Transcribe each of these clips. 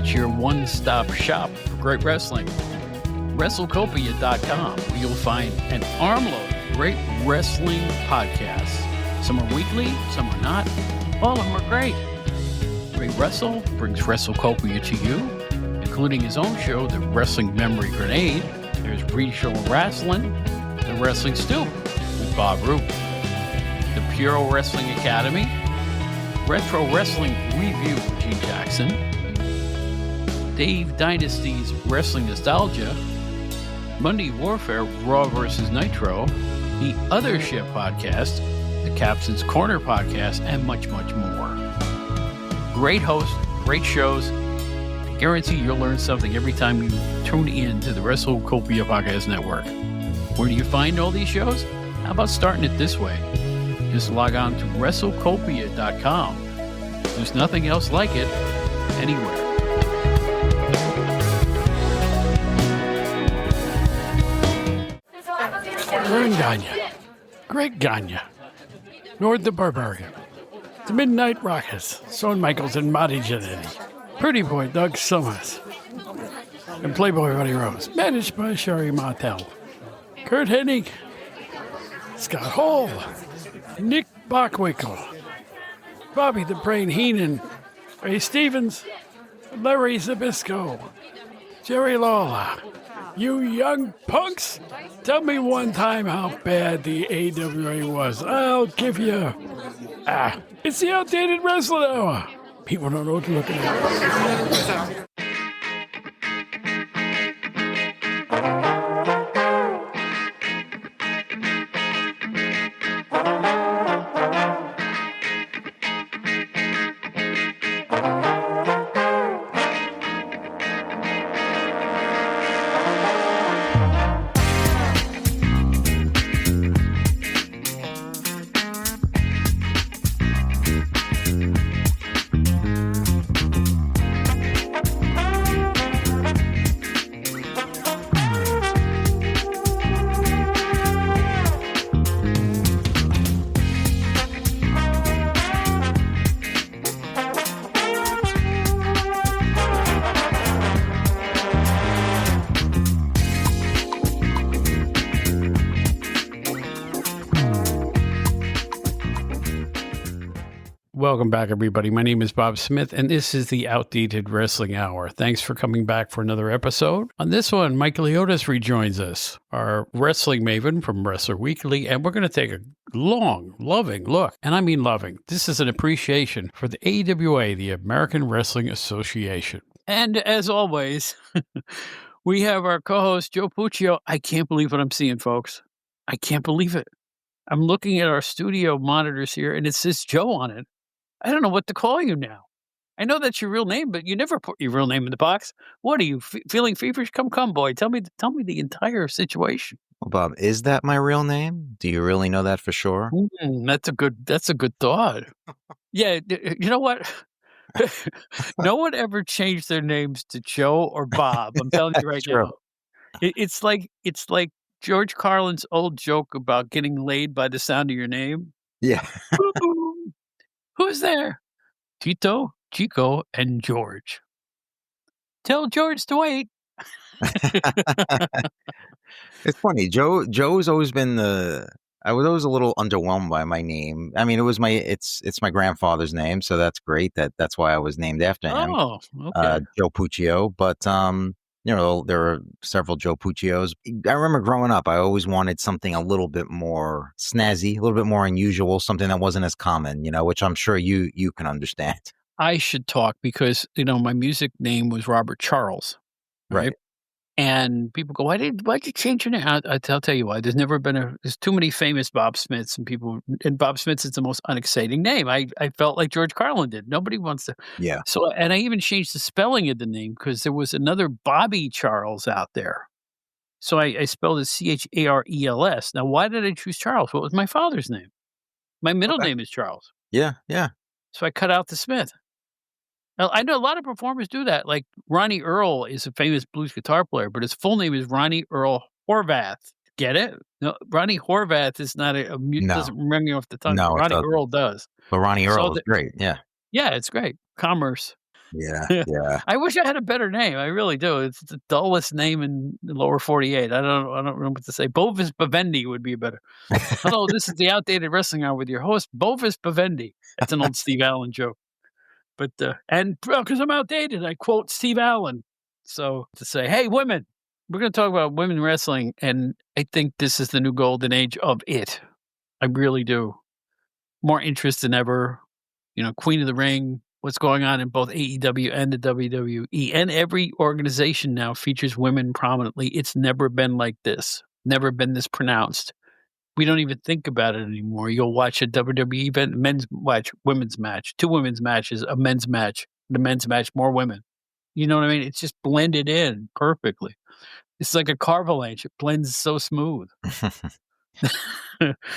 It's your one-stop shop for great wrestling. WrestleCopia.com, where you'll find an armload of great wrestling podcasts. Some are weekly, some are not. All of them are great. Ray Wrestle brings WrestleCopia to you, including his own show, The Wrestling Memory Grenade. There's Regional Wrestling, The Wrestling Stew with Bob Roop, The Puro Wrestling Academy, Retro Wrestling Review with Gene Jackson, Dave Dynasty's Wrestling Nostalgia, Monday Warfare Raw vs. Nitro, the Other Ship Podcast, the Captain's Corner Podcast, and much, much more. Great hosts, great shows. I guarantee you'll learn something every time you tune in to the WrestleCopia Podcast Network. Where do you find all these shows? How about starting it this way? Just log on to WrestleCopia.com. There's nothing else like it anywhere. Verne Gagne, Greg Gagne, Nord the Barbarian, The Midnight Rockets, Shawn Michaels and Marty Jannetty, Pretty Boy Doug Summers, and Playboy Buddy Rose, managed by Sherry Martel, Curt Hennig, Scott Hall, Nick Bockwinkel, Bobby the Brain Heenan, Ray Stevens, Larry Zabisco, Jerry Lawler. You young punks, tell me one time how bad the AWA was. I'll give you... it's the Outdated Wrestling Hour. People don't know what to look at. Welcome back, everybody. My name is Bob Smith, and this is the Outdated Wrestling Hour. Thanks for coming back for another episode. On this one, Mike Leotis rejoins us, our wrestling maven from Wrestler Weekly, and we're going to take a long, loving look, and I mean loving. This is an appreciation for the AWA, the American Wrestling Association. And as always, we have our co-host, Joe Puccio. I can't believe what I'm seeing, folks. I can't believe it. I'm looking at our studio monitors here, and it says Joe on it. I don't know what to call you now. I know that's your real name, but you never put your real name in the box. What are you feeling feverish? Come, boy. Tell me the entire situation. Well, Bob, is that my real name? Do you really know that for sure? That's a good thought. Yeah, you know what? No one ever changed their names to Joe or Bob. I'm telling you right now. It's like George Carlin's old joke about getting laid by the sound of your name. Yeah. Who's there? Tito, Chico, and George. Tell George to wait. It's funny. Joe's always been I was always a little underwhelmed by my name. I mean, it's my grandfather's name, so that's great. That's why I was named after him. Oh, okay. Joe Puccio. But there are several Joe Puccios. I remember growing up, I always wanted something a little bit more snazzy, a little bit more unusual, something that wasn't as common, which I'm sure you can understand. I should talk because, my music name was Robert Charles. Right. And people go, why'd you change your name? I'll tell you why. There's too many famous Bob Smiths and Bob Smith's is the most unexciting name. I felt like George Carlin did. Nobody wants to. Yeah. So, and I even changed the spelling of the name because there was another Bobby Charles out there. So I spelled it Charels. Now, why did I choose Charles? What was my father's name? My middle name is Charles. Yeah. So I cut out the Smith. Now, I know a lot of performers do that. Like Ronnie Earl is a famous blues guitar player, but his full name is Ronnie Earl Horvath. Get it? No, Ronnie Horvath is not doesn't ring you off the tongue. No, Ronnie Earl does. But Ronnie Earl is great. Yeah. Yeah, it's great. Commerce. Yeah, yeah. I wish I had a better name. I really do. It's the dullest name in the lower 48. I don't know what to say. Bovis Bavendi would be better. Hello, this is the Outdated Wrestling Hour with your host, Bovis Bavendi. That's an old Steve Allen joke. But, and because I'm outdated, I quote Steve Allen. So to say, hey, women, we're going to talk about women wrestling. And I think this is the new golden age of it. I really do. More interest than ever. You know, Queen of the Ring, what's going on in both AEW and the WWE. And every organization now features women prominently. It's never been like this. Never been this pronounced. We don't even think about it anymore. You'll watch a WWE event, women's match, 2 women's matches, a men's match, the men's match, more women. You know what I mean? It's just blended in perfectly. It's like a carvalanche. It blends so smooth.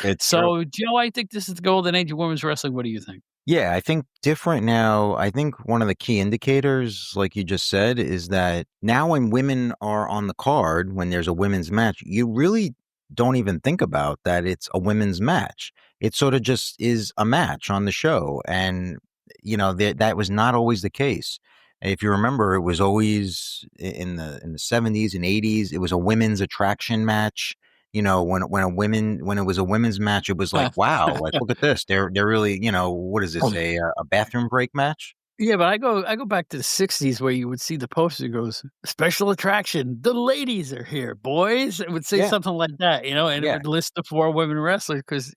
It's So, Joe, I think this is the golden age of women's wrestling. What do you think? Yeah, I think different now. I think one of the key indicators, like you just said, is that now when women are on the card, when there's a women's match, you really don't even think about that it's a women's match. It sort of just is a match on the show. And, that was not always the case. If you remember, it was always in the 70s and 80s, it was a women's attraction match. When it was a women's match, it was like, wow, like look at this. They're really, what is this, a bathroom break match? Yeah, but I go back to the 60s where you would see the poster goes, special attraction, the ladies are here, boys. It would say something like that, and it would list the 4 women wrestlers because,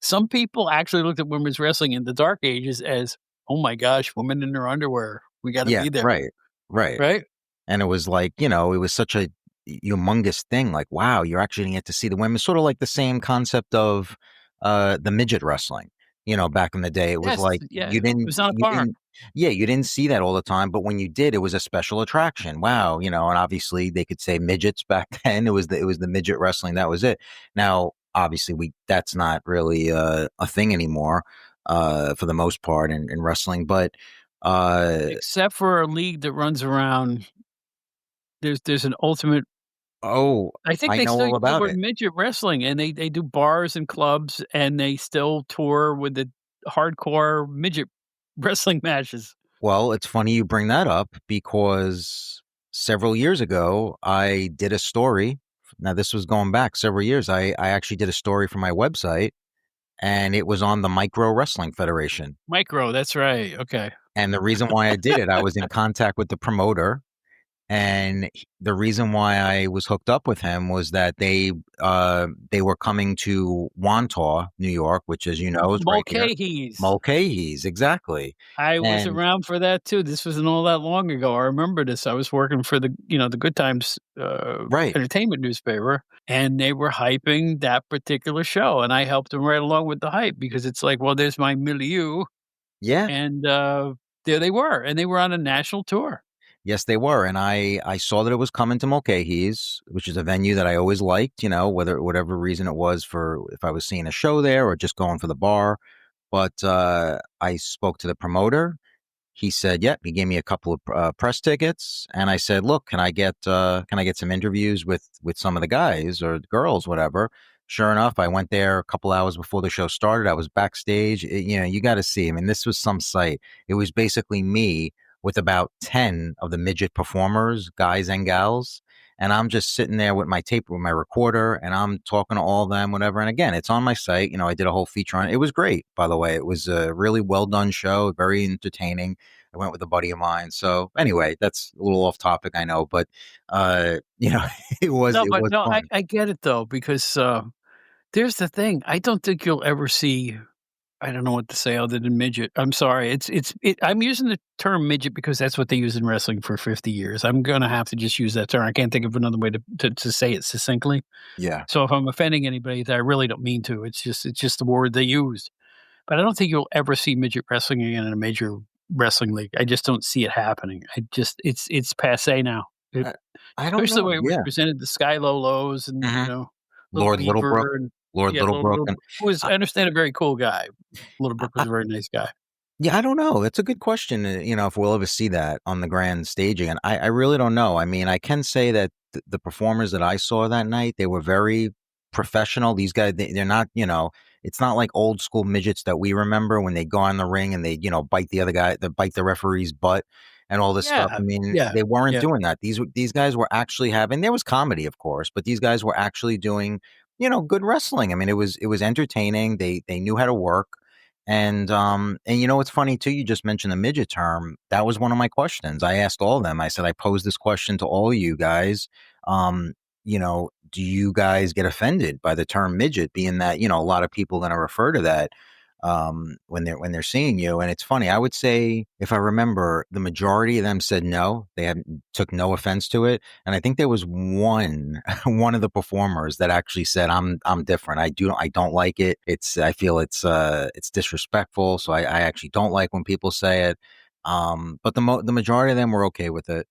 some people actually looked at women's wrestling in the dark ages as, oh my gosh, women in their underwear. We got to be there. Right. Right. And it was like, it was such a humongous thing. Like, wow, you're actually going to get to see the women. Sort of like the same concept of the midget wrestling. Back in the day, it was like it was on a farm. You didn't see that all the time, but when you did, it was a special attraction. Wow, and obviously they could say midgets back then. It was the midget wrestling. That was it. Now, obviously, that's not really a thing anymore for the most part in wrestling. But except for a league that runs around, there's an ultimate. Oh, I think I they know still all about use it. midget wrestling, and they do bars and clubs, and they still tour with the hardcore midget wrestling matches. Well, it's funny you bring that up because several years ago, I did a story. Now, this was going back several years. I actually did a story for my website, and it was on the Micro Wrestling Federation. Micro, that's right. Okay. And the reason why I did it, I was in contact with the promoter. And the reason why I was hooked up with him was that they were coming to Wantagh, New York, which, as you know, is right here. Mulcahy's, exactly. I was around for that too. This wasn't all that long ago. I remember this. I was working for the Good Times entertainment newspaper, and they were hyping that particular show, and I helped them right along with the hype because it's like, well, there's my milieu. Yeah. And there they were, and they were on a national tour. Yes, they were. And I saw that it was coming to Mulcahy's, which is a venue that I always liked, whatever reason it was for if I was seeing a show there or just going for the bar. But I spoke to the promoter. He said, yep. He gave me a couple of press tickets. And I said, look, can I get some interviews with some of the guys or the girls, whatever. Sure enough, I went there a couple hours before the show started. I was backstage. You got to see. I mean, this was some sight. It was basically me with about 10 of the midget performers, guys and gals. And I'm just sitting there with my tape, with my recorder, and I'm talking to all of them, whatever. And again, it's on my site. I did a whole feature on it. It was great, by the way. It was a really well done show, very entertaining. I went with a buddy of mine. So anyway, that's a little off topic, I know, but it was. No, I get it though, because there's the thing. I don't think you'll ever see. I don't know what to say other than midget. I'm sorry. I'm using the term midget because that's what they use in wrestling for 50 years. I'm going to have to just use that term. I can't think of another way to say it succinctly. Yeah. So if I'm offending anybody, I really don't mean to. It's just the word they used. But I don't think you'll ever see midget wrestling again in a major wrestling league. I just don't see it happening. It's passé now. I don't especially know. the way it was presented, the Sky Lolos and Lord Littlebrook. Lord Littlebrook, who was, I understand, a very cool guy. Littlebrook was a very nice guy. Yeah, I don't know. It's a good question, if we'll ever see that on the grand staging. And I really don't know. I mean, I can say that the performers that I saw that night, they were very professional. These guys, they're not, it's not like old school midgets that we remember when they go on the ring and they, bite the other guy, they bite the referee's butt. and all this stuff. Yeah. I mean, Yeah. they weren't Yeah. doing that. These guys were actually having, there was comedy, of course, but these guys were actually doing, good wrestling. I mean, it was entertaining. They knew how to work. And it's funny too, you just mentioned the midget term. That was one of my questions. I asked all of them. I said, I posed this question to all you guys. Do you guys get offended by the term midget, being that, a lot of people are going to refer to that when they're seeing you? And it's funny, I would say, if I remember, the majority of them said no, took no offense to it. And I think there was one one of the performers that actually said, I'm different. I don't like it. I feel it's disrespectful, so I actually don't like when people say it. But the majority of them were okay with it.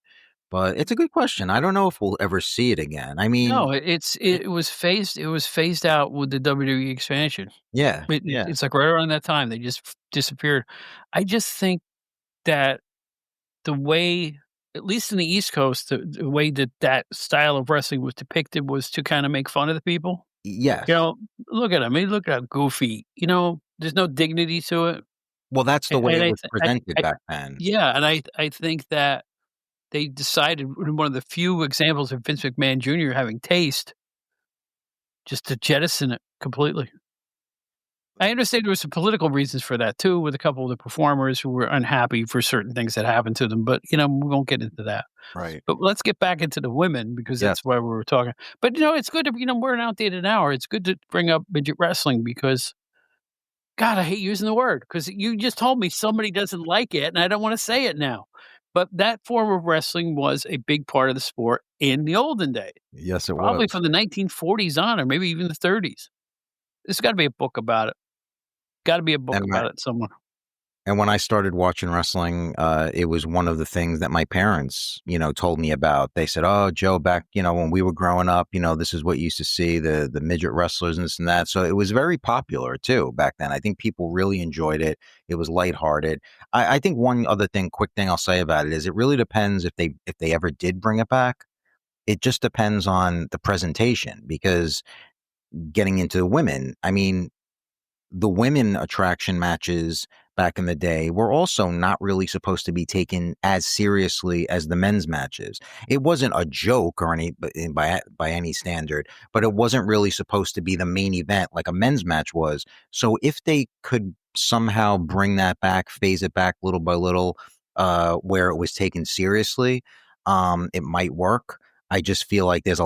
But it's a good question. I don't know if we'll ever see it again. I mean, No, it was phased out with the WWE expansion. yeah, yeah. It's like right around that time they just disappeared. I just think that the way, at least in the East Coast, the way that style of wrestling was depicted was to kind of make fun of the people. Yes. Look at him. He look how goofy. There's no dignity to it. Well, that's the And way it I, was th- presented I back then. yeah, and I think that they decided, one of the few examples of Vince McMahon Jr. having taste, just to jettison it completely. I understand there were some political reasons for that too, with a couple of the performers who were unhappy for certain things that happened to them, but, we won't get into that. Right. But let's get back into the women, because Yes. that's why we were talking. But, it's good to, we're an outdated hour. It's good to bring up midget wrestling because, God, I hate using the word, because you just told me somebody doesn't like it, and I don't want to say it now. But that form of wrestling was a big part of the sport in the olden days, Yes, it probably was. from the 1940s on, or maybe even the 30s. There's got to be a book about it. Got to be a book And about it somewhere. And when I started watching wrestling, it was one of the things that my parents, told me about. They said, "Oh, Joe, back, when we were growing up, this is what you used to see, the midget wrestlers and this and that." So it was very popular too back then. I think people really enjoyed it. It was lighthearted. I think one other quick thing I'll say about it is it really depends if they ever did bring it back. It just depends on the presentation, because getting into the women, I mean, the women attraction matches back in the day were also not really supposed to be taken as seriously as the men's matches. It wasn't a joke or by any standard, but it wasn't really supposed to be the main event like a men's match was. So if they could somehow bring that back, phase it back little by little, where it was taken seriously, it might work. I just feel like there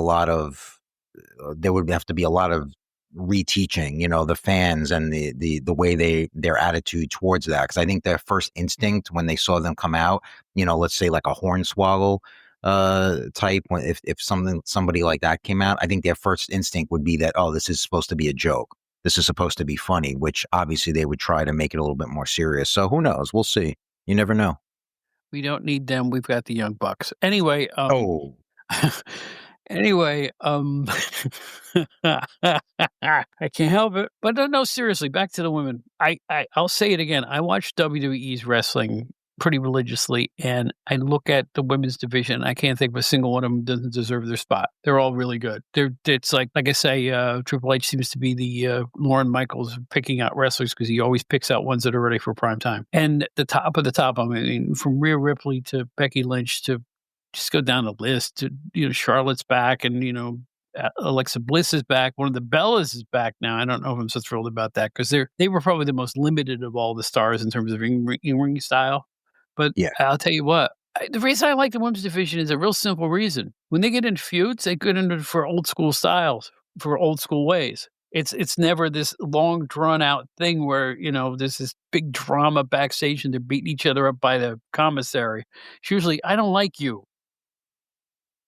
would have to be a lot of reteaching, the fans and the way their attitude towards that. Because I think their first instinct when they saw them come out, let's say like a Hornswoggle type, if somebody like that came out, I think their first instinct would be that, oh, this is supposed to be a joke. This is supposed to be funny, which obviously they would try to make it a little bit more serious. So who knows? We'll see. You never know. We don't need them. We've got the Young Bucks. Anyway, Oh, Anyway, I can't help it. But no, seriously, back to the women. I'll say it again. I watch WWE's wrestling pretty religiously, and I look at the women's division. I can't think of a single one of them doesn't deserve their spot. They're all really good. It's like I say, Triple H seems to be the Lauren Michaels picking out wrestlers, because he always picks out ones that are ready for prime time. And the top of the top, I mean, from Rhea Ripley to Becky Lynch to just go down the list to, Charlotte's back, and, Alexa Bliss is back. One of the Bellas is back now. I don't know if I'm so thrilled about that, because they were probably the most limited of all the stars in terms of in-ring style. But yeah. I'll tell you what, the reason I like the women's division is a real simple reason. When they get in feuds, they get into for old school styles, for old school ways. It's never this long drawn out thing where, there's this big drama backstage and they're beating each other up by the commissary. It's usually, I don't like you.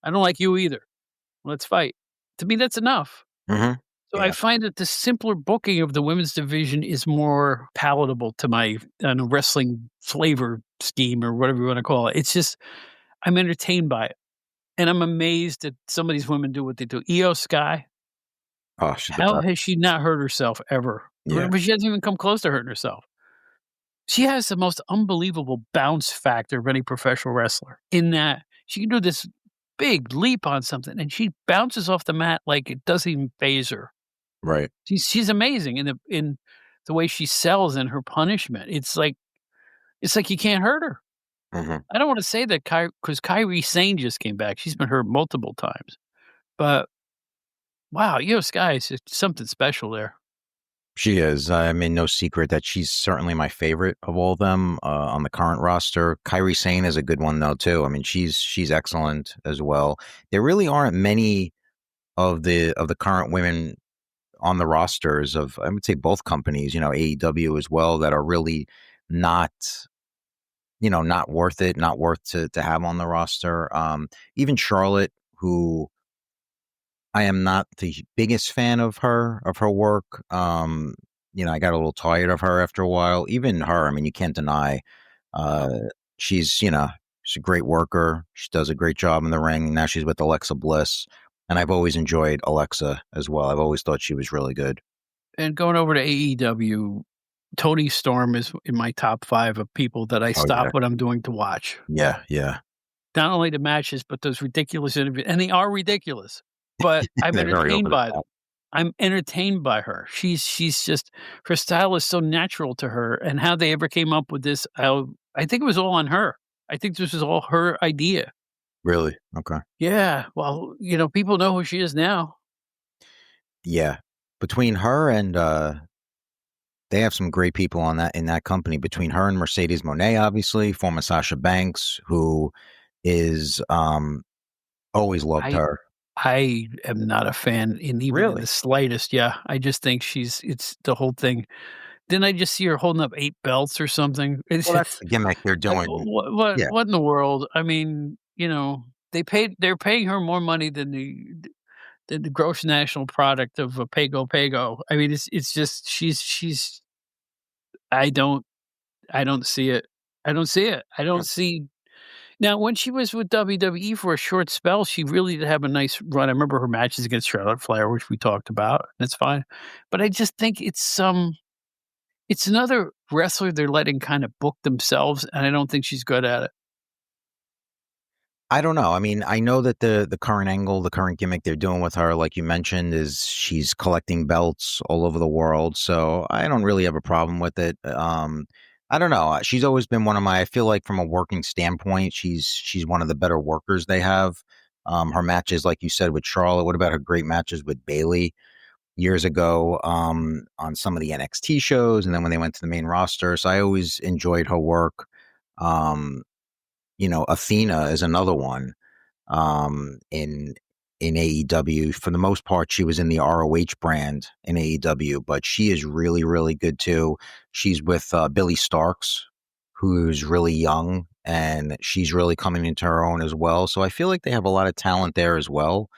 I don't like you either. Let's fight. To me, that's enough. Mm-hmm. So Yeah. I find that the simpler booking of the women's division is more palatable to my wrestling flavor scheme, or whatever you want to call it. It's just, I'm entertained by it. And I'm amazed that some of these women do what they do. Io Sky, Oh, she's the how best. has she not hurt herself ever? Yeah. But she hasn't even come close to hurting herself. She has the most unbelievable bounce factor of any professional wrestler, in that she can do this big leap on something and she bounces off the mat like it doesn't even faze her. Right. She's amazing in the way she sells and her punishment. It's like you can't hurt her. I don't want to say that because Kairi Sane just came back. She's been hurt multiple times. But, wow, Io Sky is just something special there. She is. I mean, no secret that she's certainly my favorite of all of them on the current roster. Kairi Sane is a good one though too. I mean, she's excellent as well. There really aren't many of the current women on the rosters of, I would say, both companies. AEW as well, that are really not not worth it, not worth to have on the roster. Even Charlotte, who I am not the biggest fan of her work. I got a little tired of her after a while. Even her, I mean, you can't deny uh she's a great worker. She does a great job in the ring. Now she's with Alexa Bliss. And I've always enjoyed Alexa as well. I've always thought she was really good. And going over to AEW, Tony Storm is in my top 5 of people that I stop what I'm doing to watch. Yeah. Not only the matches, but those ridiculous interviews. And they are ridiculous. But I'm They're very entertained over the by them. top. I'm entertained by her. She's just, her style is so natural to her. And how they ever came up with this, I think it was all on her. I think this was all her idea. Really? Okay. Yeah. Well, people know who she is now. Yeah. Between her and they have some great people in that company. Between her and Mercedes Moné, obviously, former Sasha Banks, who is always loved her. I am not a fan in the slightest. Yeah. I just think it's the whole thing. Didn't I just see her holding up 8 belts or something? Well, that's the gimmick they're doing. Like, what in the world? I mean, they're paying her more money than the gross national product of a Pago. I mean, it's just she's I don't see it. I don't see it. I don't see. Now, when she was with WWE for a short spell, she really did have a nice run. I remember her matches against Charlotte Flair, which we talked about. That's fine. But I just think it's another wrestler they're letting kind of book themselves, and I don't think she's good at it. I don't know. I mean, I know that the current angle, the current gimmick they're doing with her, like you mentioned, is she's collecting belts all over the world. So I don't really have a problem with it. I don't know. She's always been I feel like from a working standpoint, she's one of the better workers they have. Her matches, like you said, with Charlotte. What about her great matches with Bayley years ago on some of the NXT shows, and then when they went to the main roster? So I always enjoyed her work. Athena is another one in AEW. For the most part, she was in the ROH brand in AEW, but she is really, really good too. She's with Billy Starks, who's really young, and she's really coming into her own as well. So I feel like they have a lot of talent there as well.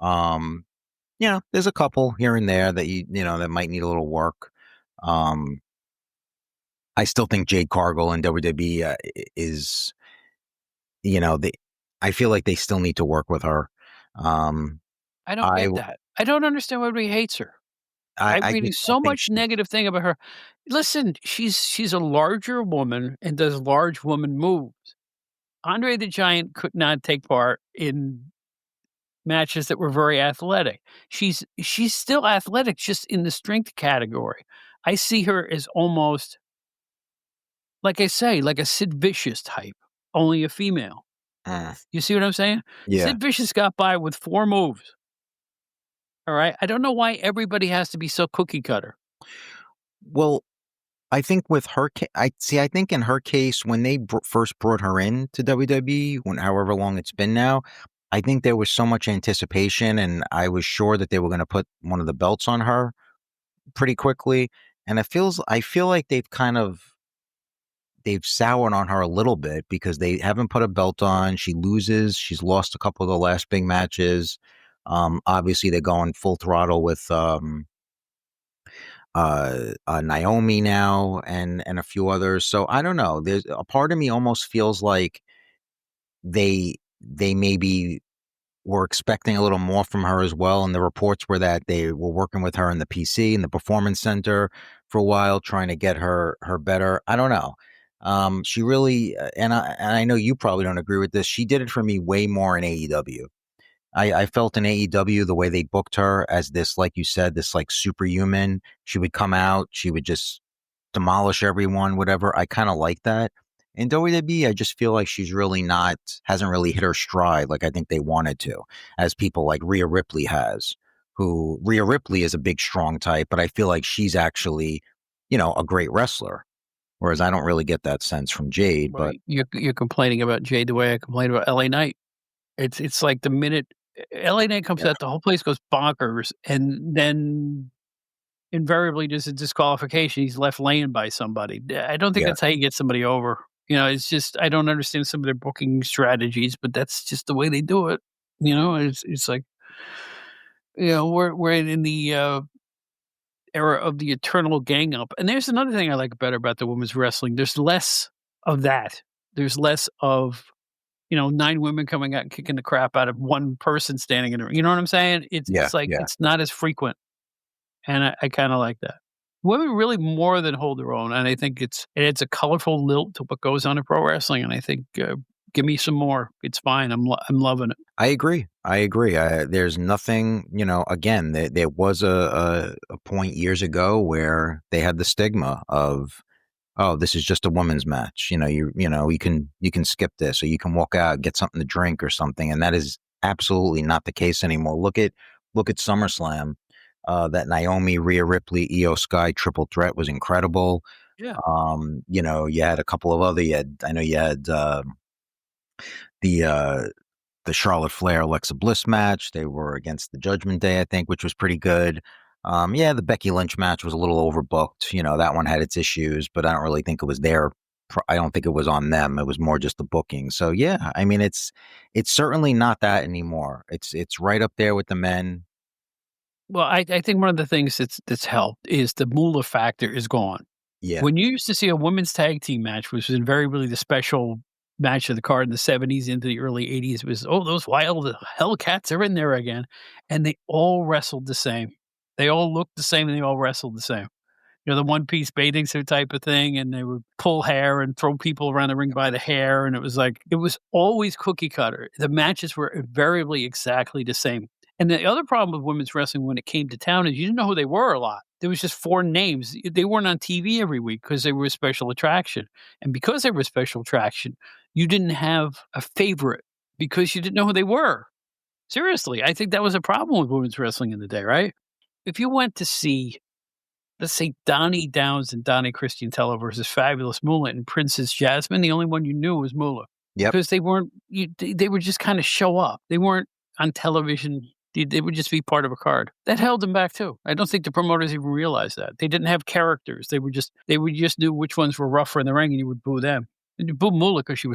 There's a couple here and there that that might need a little work. I still think Jade Cargill in WWE is. I feel like they still need to work with her. I don't get that. I don't understand why everybody hates her. I'm reading so much negative thing about her. Listen, she's a larger woman and does large woman moves. Andre the Giant could not take part in matches that were very athletic. She's still athletic, just in the strength category. I see her as almost, like I say, like a Sid Vicious type, only a female. You see what I'm saying? Yeah. Sid Vicious got by with 4 moves. All right. I don't know why everybody has to be so cookie cutter. Well, I think with her, I think in her case, when they first brought her in to WWE, however long it's been now, I think there was so much anticipation, and I was sure that they were going to put one of the belts on her pretty quickly. And I feel like they've soured on her a little bit because they haven't put a belt on. She loses. She's lost a couple of the last big matches. Obviously, they're going full throttle with Naomi now and a few others. So I don't know. There's a part of me almost feels like they maybe were expecting a little more from her as well. And the reports were that they were working with her in the PC in the Performance Center for a while, trying to get her better. I don't know. She really, and I know you probably don't agree with this. She did it for me way more in AEW. I felt in AEW the way they booked her as this, like you said, this like superhuman. She would come out, she would just demolish everyone, whatever. I kind of like that. In WWE, I just feel like she's really hasn't really hit her stride like I think they wanted to, as people like Rhea Ripley has, who Rhea Ripley is a big, strong type, but I feel like she's actually, a great wrestler. Whereas I don't really get that sense from Jade. Well, But you're complaining about Jade the way I complain about LA Knight. It's like the minute LA Knight comes out, the whole place goes bonkers, and then invariably there's a disqualification. He's left laying by somebody. I don't think that's how you get somebody over. It's just I don't understand some of their booking strategies, but that's just the way they do it. It's like we're in the era of the eternal gang up. And there's another thing I like better about the women's wrestling. There's less of that. There's less of 9 women coming out and kicking the crap out of one person standing in the ring. You know what I'm saying? It's like it's not as frequent. And I kind of like that. Women really more than hold their own. And I think it adds a colorful lilt to what goes on in pro wrestling. And I think give me some more. It's fine. I'm loving it. I agree. There's nothing, again, there was a point years ago where they had the stigma of, oh, this is just a women's match. You can skip this, or you can walk out, get something to drink or something. And that is absolutely not the case anymore. Look at SummerSlam. That Naomi, Rhea Ripley, Io Sky triple threat was incredible. Yeah. You had a couple of other. You had the Charlotte Flair Alexa Bliss match. They were against the Judgment Day, I think, which was pretty good. The Becky Lynch match was a little overbooked. That one had its issues, but I don't really think it was there. I don't think it was on them. It was more just the booking. So yeah, I mean, it's certainly not that anymore. It's right up there with the men. Well, I think one of the things that's helped is the Moolah factor is gone. Yeah. When you used to see a women's tag team match, which was invariably the special match of the card in the 70s into the early 80s, was, those wild Hellcats are in there again. And they all wrestled the same. They all looked the same and they all wrestled the same. The one-piece bathing suit type of thing, and they would pull hair and throw people around the ring by the hair, and it was always cookie cutter. The matches were invariably exactly the same. And the other problem with women's wrestling when it came to town is you didn't know who they were a lot. There was just 4 names. They weren't on TV every week because they were a special attraction. And because they were a special attraction, you didn't have a favorite because you didn't know who they were. Seriously, I think that was a problem with women's wrestling in the day, right? If you went to see, let's say, Donnie Downs and Donnie Christian Teller versus Fabulous Moolah and Princess Jasmine, the only one you knew was Moolah. Yep. Because they weren't, they would just kind of show up. They weren't on television. They would just be part of a card. That held them back too. I don't think the promoters even realized that. They didn't have characters. They would just knew which ones were rougher in the ring, and you would boo them. And you boo Moolah because she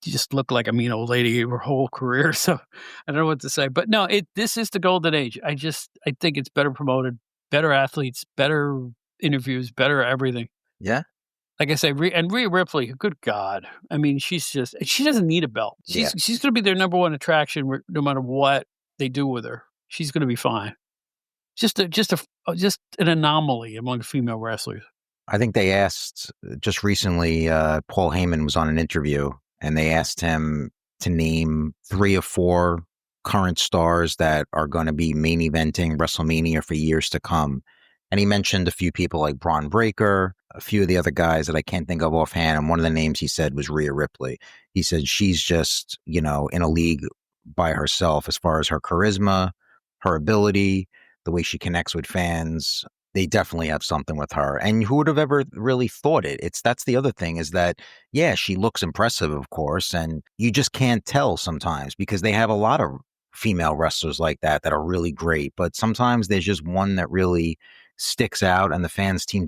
just looked like a mean old lady her whole career. So I don't know what to say. But no, this is the golden age. I think it's better promoted, better athletes, better interviews, better everything. Yeah. Like I say, Rhea Ripley, good God. I mean, she doesn't need a belt. She's going to be their number one attraction no matter what they do with her. She's going to be fine. Just an anomaly among female wrestlers. I think they asked just recently, Paul Heyman was on an interview, and they asked him to name 3 or 4 current stars that are going to be main eventing WrestleMania for years to come. And he mentioned a few people like Braun Breaker, a few of the other guys that I can't think of offhand. And one of the names he said was Rhea Ripley. He said she's just, in a league by herself as far as her charisma, her ability, the way she connects with fans. They definitely have something with her. And who would have ever really thought it? That's the other thing is that, yeah, she looks impressive, of course, and you just can't tell sometimes because they have a lot of female wrestlers like that are really great. But sometimes there's just one that really sticks out and the fans seem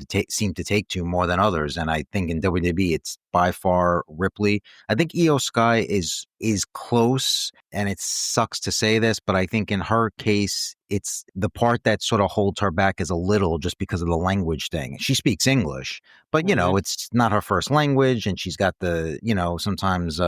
to take to more than others. And I think in WWE, it's by far Ripley. I think Io Sky is close, and it sucks to say this, but I think in her case, it's the part that sort of holds her back is a little just because of the language thing. She speaks English, but, it's not her first language, and she's got the, sometimes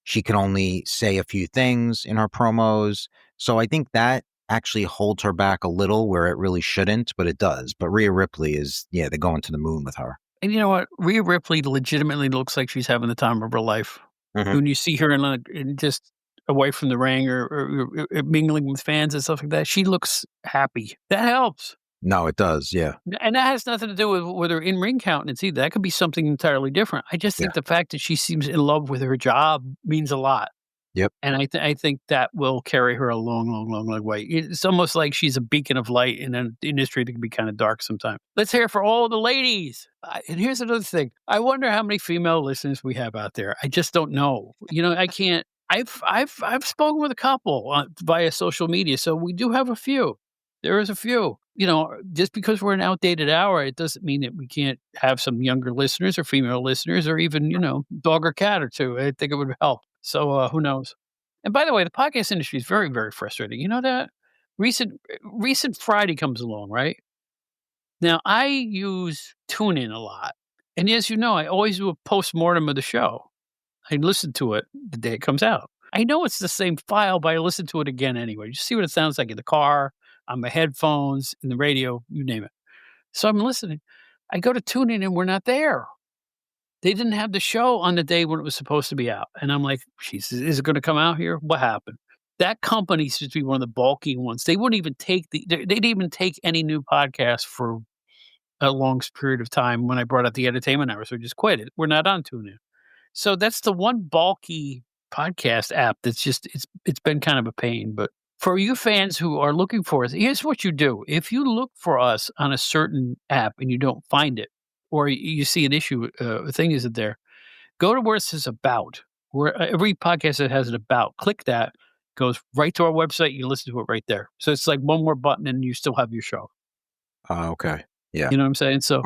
she can only say a few things in her promos. So I think that actually holds her back a little where it really shouldn't, but it does. But Rhea Ripley is, they're going to the moon with her. And you know what? Rhea Ripley legitimately looks like she's having the time of her life. Mm-hmm. When you see her in just away from the ring or mingling with fans and stuff like that, she looks happy. That helps. No, it does. Yeah. And that has nothing to do with her in-ring countenance either. That could be something entirely different. I just think the fact that she seems in love with her job means a lot. Yep. And I think that will carry her a long, long, long, long way. It's almost like she's a beacon of light in an industry that can be kind of dark sometimes. Let's hear it for all the ladies. And here's another thing. I wonder how many female listeners we have out there. I just don't know. I can't. I've spoken with a couple via social media, so we do have a few. There is a few. Just because we're an outdated hour, it doesn't mean that we can't have some younger listeners or female listeners or even, dog or cat or two. I think it would help. So who knows? And by the way, the podcast industry is very, very frustrating. You know that? Recent Friday comes along, right? Now, I use TuneIn a lot. And as you know, I always do a post-mortem of the show. I listen to it the day it comes out. I know it's the same file, but I listen to it again anyway. Just see what it sounds like in the car, on my headphones, in the radio, you name it. So I'm listening. I go to TuneIn and we're not there. They didn't have the show on the day when it was supposed to be out. And I'm like, Jesus, is it going to come out here? What happened? That company seems to be one of the bulky ones. They wouldn't even take they didn't even take any new podcasts for a long period of time when I brought out the entertainment hour. So we just quit it. We're not on TuneIn. So that's the one bulky podcast app that's just, it's been kind of a pain. But for you fans who are looking for us, here's what you do. If you look for us on a certain app and you don't find it, or you see an issue, thing isn't there, go to where it says about, where every podcast that has an about, click that, goes right to our website. You listen to it right there. So it's like one more button and you still have your show. Okay. Yeah. You know what I'm saying? So,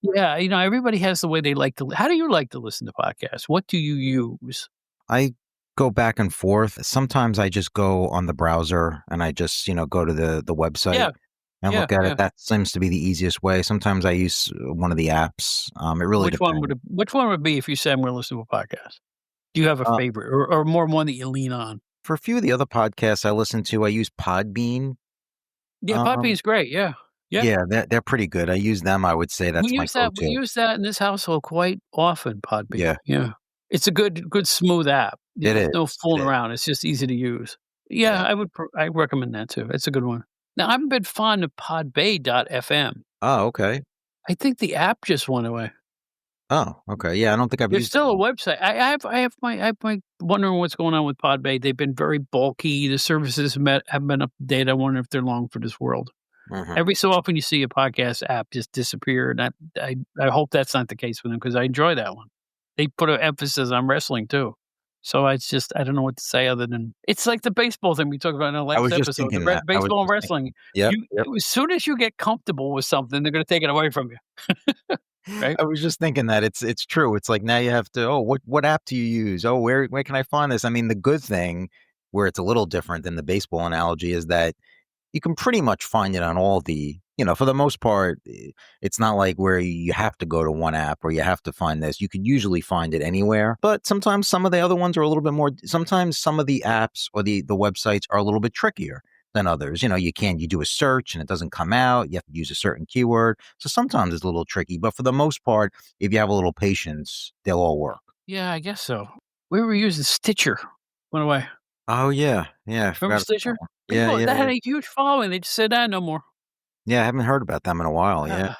yeah, everybody has the way they like to. How do you like to listen to podcasts? What do you use? I go back and forth. Sometimes I just go on the browser and I just, go to the website and look at it. That seems to be the easiest way. Sometimes I use one of the apps. It really depends. Which one would be if you said I'm going to listen to a podcast? Do you have a favorite or more one that you lean on? For a few of the other podcasts I listen to, I use Podbean. Yeah, Podbean's great. Yeah. Yeah, they're pretty good. I use them. I would say that's my go-to. We use that in this household quite often, Podbean. Yeah. It's a good smooth app. There's no fooling around. It's just easy to use. Yeah, I recommend that too. It's a good one. Now, I'm a bit fond of podbay.fm. Oh, okay. I think the app just went away. Oh, okay. Yeah, I don't think I've There's used still a website. I have my wondering what's going on with Podbay. They've been very bulky. The services have been up to date. I wonder if they're long for this world. Every so often you see a podcast app just disappear, and I hope that's not the case with them because I enjoy that one. They put an emphasis on wrestling too. So it's just, I don't know what to say other than, it's like the baseball thing we talked about in the last episode. Baseball and wrestling. Yep. As soon as you get comfortable with something, they're going to take it away from you. Right? I was just thinking that it's true. It's like now you have to, what app do you use? Oh, where can I find this? I mean, the good thing where it's a little different than the baseball analogy is that you can pretty much find it on all the, for the most part, it's not like where you have to go to one app or you have to find this. You can usually find it anywhere. But sometimes some of the other ones are a little bit more, sometimes some of the apps or the websites are a little bit trickier than others. You do a search and it doesn't come out. You have to use a certain keyword. So sometimes it's a little tricky. But for the most part, if you have a little patience, they'll all work. Yeah, I guess so. We were using Stitcher. Went away. Oh, yeah. Yeah. Remember Stitcher? Yeah, that had a huge following. They just said, no more. Yeah, I haven't heard about them in a while. Yeah.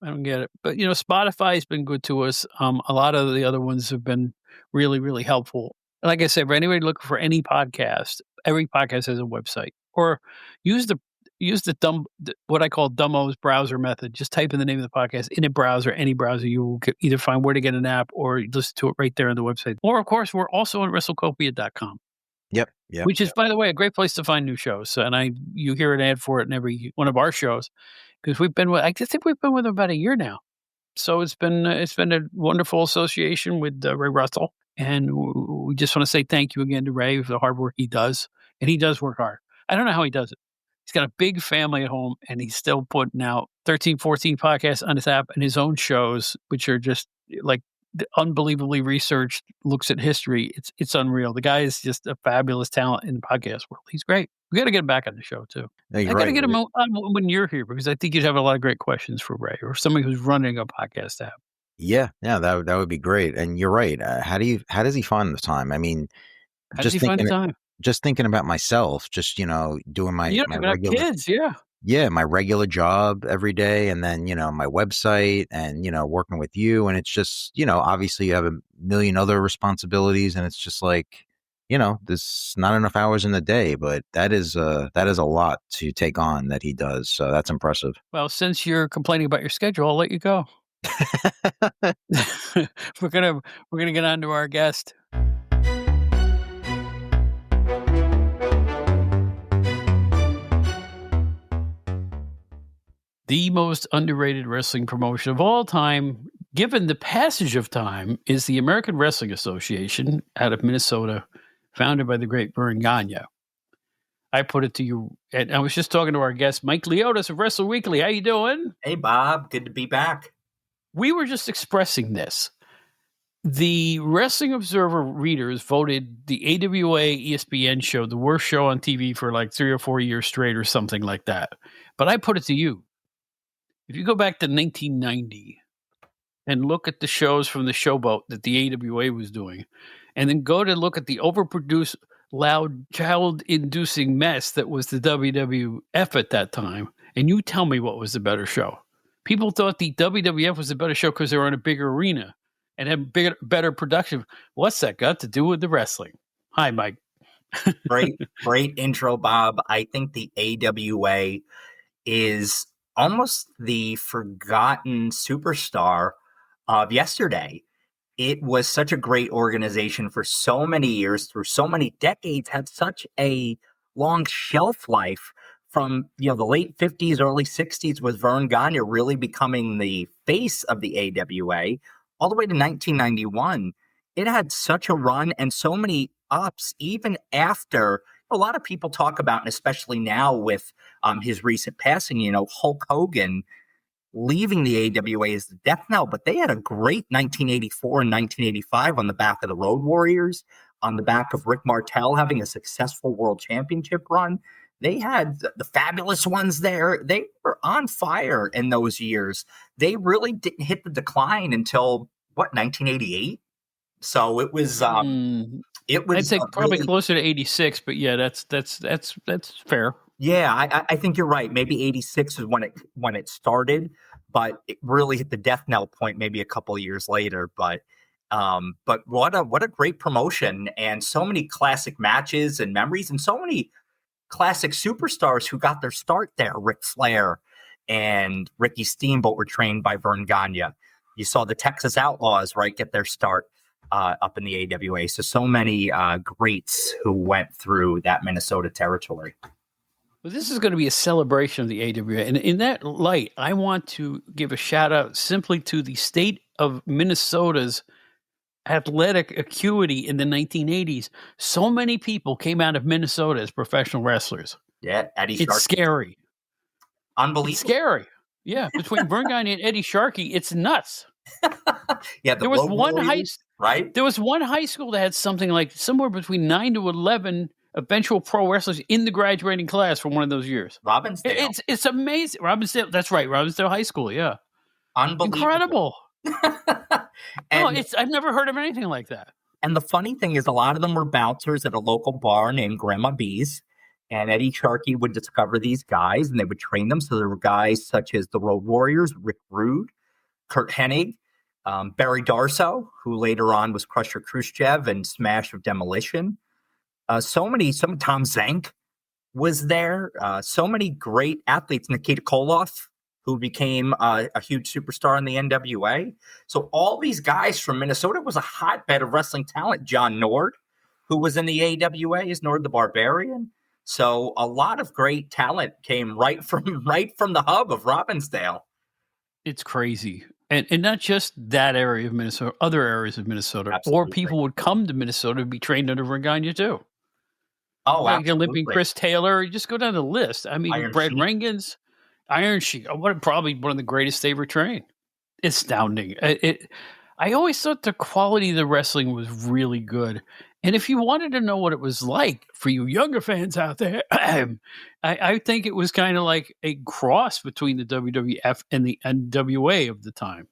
I don't get it. But, Spotify has been good to us. A lot of the other ones have been really, really helpful. Like I said, for anybody looking for any podcast, every podcast has a website. Or use the what I call Dumbo's browser method. Just type in the name of the podcast in a browser, any browser. You will either find where to get an app or listen to it right there on the website. Or, of course, we're also on WrestleCopia.com. Yep. Which is, by the way, a great place to find new shows. And you hear an ad for it in every one of our shows because I think we've been with them about a year now. So it's been a wonderful association with Ray Russell, and we just want to say thank you again to Ray for the hard work he does, and he does work hard. I don't know how he does it. He's got a big family at home, and he's still putting out 13, 14 podcasts on his app and his own shows, which are just like unbelievably researched, looks at history. It's unreal. The guy is just a fabulous talent in the podcast world. He's great. We got to get him back on the show too. I got to get him on when you're here because I think you'd have a lot of great questions for Ray or somebody who's running a podcast app. Yeah, that would be great. And you're right. How does he find the time? I mean, how does he find the time? Just thinking about myself, just doing my regular kids. Yeah. yeah, my regular job every day, and then, my website, and, working with you. And it's just, obviously you have a million other responsibilities, and it's just like, there's not enough hours in the day, but that is a lot to take on that he does. So that's impressive. Well, since you're complaining about your schedule, I'll let you go. we're gonna get on to our guest. The most underrated wrestling promotion of all time, given the passage of time, is the American Wrestling Association out of Minnesota, founded by the great Verne Gagne. I put it to you, and I was just talking to our guest, Mike Leotis of Wrestle Weekly. How you doing? Hey, Bob. Good to be back. We were just expressing this. The Wrestling Observer readers voted the AWA ESPN show the worst show on TV for like 3 or 4 years straight or something like that. But I put it to you. If you go back to 1990 and look at the shows from the Showboat that the AWA was doing, and then go to look at the overproduced, loud, child-inducing mess that was the WWF at that time, and you tell me what was the better show. People thought the WWF was the better show because they were in a bigger arena and had better production. What's that got to do with the wrestling? Hi, Mike. Great intro, Bob. I think the AWA is almost the forgotten superstar of yesterday. It was such a great organization for so many years, through so many decades, had such a long shelf life from, the late 50s, early 60s, with Verne Gagne really becoming the face of the AWA, all the way to 1991. It had such a run and so many ups, even after a lot of people talk about, and especially now with his recent passing, Hulk Hogan leaving the AWA is the death knell, but they had a great 1984 and 1985 on the back of the Road Warriors, on the back of Rick Martel having a successful world championship run. They had the Fabulous Ones there. They were on fire in those years. They really didn't hit the decline until 1988. So it was I'd say probably really closer to 86, but yeah, that's fair. Yeah, I think you're right. Maybe 86 is when it started, but it really hit the death knell point maybe a couple of years later. But what a great promotion, and so many classic matches and memories, and so many classic superstars who got their start there. Ric Flair and Ricky Steamboat were trained by Verne Gagne. You saw the Texas Outlaws, right, get their start up in the AWA. So many greats who went through that Minnesota territory. Well, this is going to be a celebration of the AWA. And in that light, I want to give a shout out simply to the state of Minnesota's athletic acuity in the 1980s. So many people came out of Minnesota as professional wrestlers. Yeah, Eddie Sharkey. It's scary. Unbelievable. It's scary. Yeah, between Verne Gagne and Eddie Sharkey, it's nuts. Yeah, there was one right? There was one high school that had something like somewhere between 9 to 11 eventual pro wrestlers in the graduating class from one of those years. Robbinsdale. It's amazing. Robbinsdale, that's right. Robbinsdale High School, yeah. Unbelievable. Incredible. I've never heard of anything like that. And the funny thing is, a lot of them were bouncers at a local bar named Grandma B's. And Eddie Sharkey would discover these guys, and they would train them. So there were guys such as the Road Warriors, Rick Rude, Curt Hennig, Barry Darsow, who later on was Crusher Khrushchev and Smash of Demolition. Some Tom Zank was there. So many great athletes. Nikita Koloff, who became a huge superstar in the NWA. So all these guys from Minnesota was a hotbed of wrestling talent. John Nord, who was in the AWA, is Nord the Barbarian. So a lot of great talent came right from the hub of Robbinsdale. It's crazy. And not just that area of Minnesota, other areas of Minnesota. Absolutely. Or people would come to Minnesota to be trained under Verne Gagne too. Oh, like absolutely. Olympian Chris Taylor. You just go down the list. I mean, Brad Rangans, Iron Sheik. Probably one of the greatest they ever trained. Astounding. I always thought the quality of the wrestling was really good. And if you wanted to know what it was like for you younger fans out there, I think it was kind of like a cross between the WWF and the NWA of the time.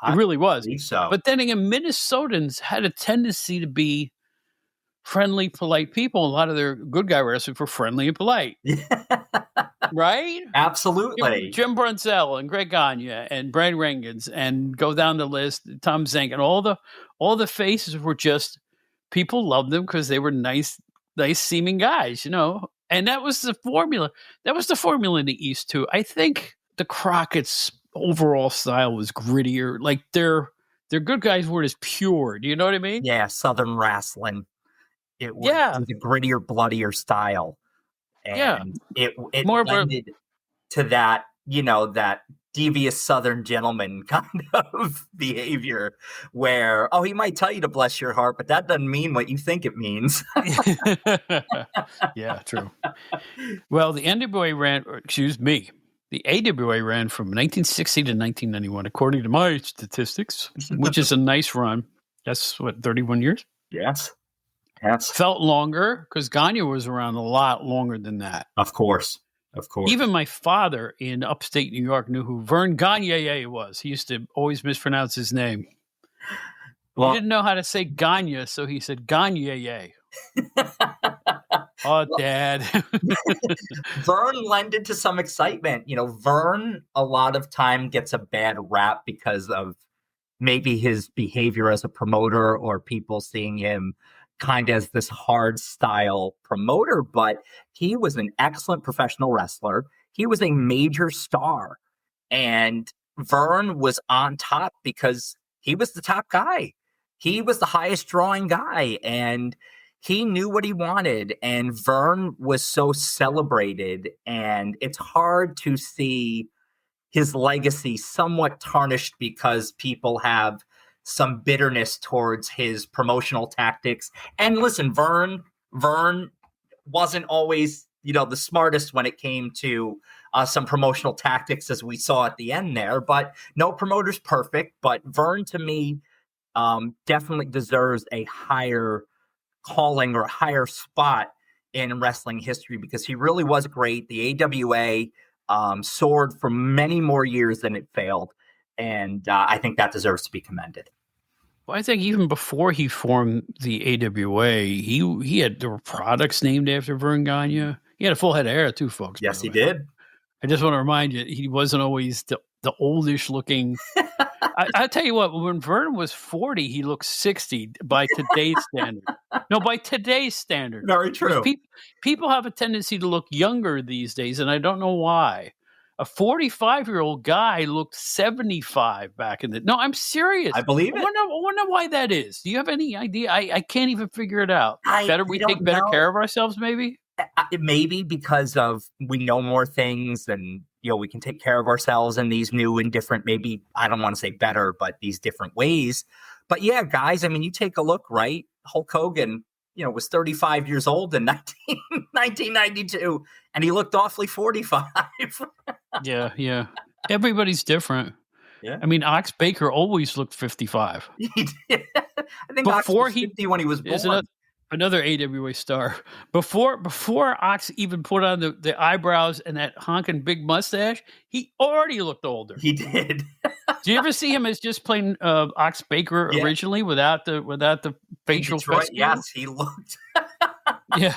It really was. So. But then again, Minnesotans had a tendency to be friendly, polite people. A lot of their good guy wrestlers were friendly and polite. right? Absolutely. Jim Brunzell and Greg Gagne and Brad Rangens and go down the list, Tom Zink, and all the faces were just, people loved them because they were nice seeming guys, and that was the formula. That was the formula in the East too. I think the Crockett's overall style was grittier. Like their good guys weren't as pure. Do you know what I mean? Yeah, Southern wrestling. It was a grittier, bloodier style. And it more blended to that, that devious Southern gentleman kind of behavior where, he might tell you to bless your heart, but that doesn't mean what you think it means. Yeah, true. Well, the AWA ran from 1960 to 1991, according to my statistics, which is a nice run. That's 31 years? Yes. Felt longer because Gagne was around a lot longer than that. Of course. Even my father in upstate New York knew who Verne Gagne was. He used to always mispronounce his name. Well, he didn't know how to say Gagne, so he said Gagne. Oh, Dad. Verne lended to some excitement. Verne a lot of time gets a bad rap because of maybe his behavior as a promoter or people seeing him kind of as this hard style promoter, but he was an excellent professional wrestler. He was a major star, and Verne was on top because he was the top guy. He was the highest drawing guy, and he knew what he wanted, and Verne was so celebrated, and it's hard to see his legacy somewhat tarnished because people have some bitterness towards his promotional tactics. And listen, Verne wasn't always, the smartest when it came to some promotional tactics, as we saw at the end there, but no promoter's perfect. But Verne, to me, definitely deserves a higher calling or a higher spot in wrestling history because he really was great. The AWA soared for many more years than it failed. And I think that deserves to be commended. Well, I think even before he formed the AWA, there were products named after Verne Gagne. He had a full head of hair too, folks. Yes, he did. I just want to remind you, he wasn't always the oldish looking. I tell you what, when Verne was 40, he looked 60 by today's standard. No, by today's standard. Very true. People have a tendency to look younger these days, and I don't know why. A 45-year-old guy looked 75 back in the... No, I'm serious. I believe it. I wonder why that is. Do you have any idea? I can't even figure it out. We take better care of ourselves, maybe? Maybe because we know more things and, we can take care of ourselves in these new and different, maybe, I don't want to say better, but these different ways. But yeah, guys, I mean, you take a look, right? Hulk Hogan, was 35 years old in 1992, and he looked awfully 45. Yeah. Everybody's different. Yeah. I mean, Ox Baker always looked 55. He did. I think Ox was 50 when he was born. Another AWA star. Before Ox even put on the eyebrows and that honking big mustache, he already looked older. He did. Do you ever see him as just plain Ox Baker originally without the facial right. Yes, he looked. Yeah.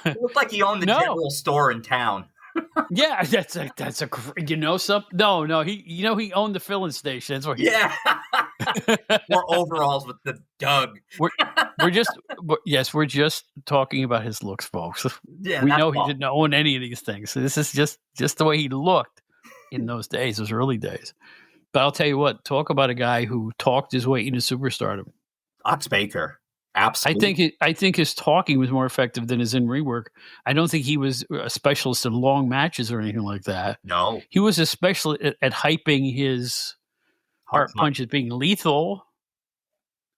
It looked like he owned the general store in town. Yeah, that's a something. No, he owned the filling station. That's what. More overalls with the Doug. We're just talking about his looks, folks. Yeah, we know he didn't own any of these things. So this is just the way he looked in those days, those early days. But I'll tell you what, talk about a guy who talked his way into superstardom. Ox Baker. Absolutely. I think his talking was more effective than his in-ring work. I don't think he was a specialist in long matches or anything like that. No. He was a specialist at hyping his heart punches being lethal,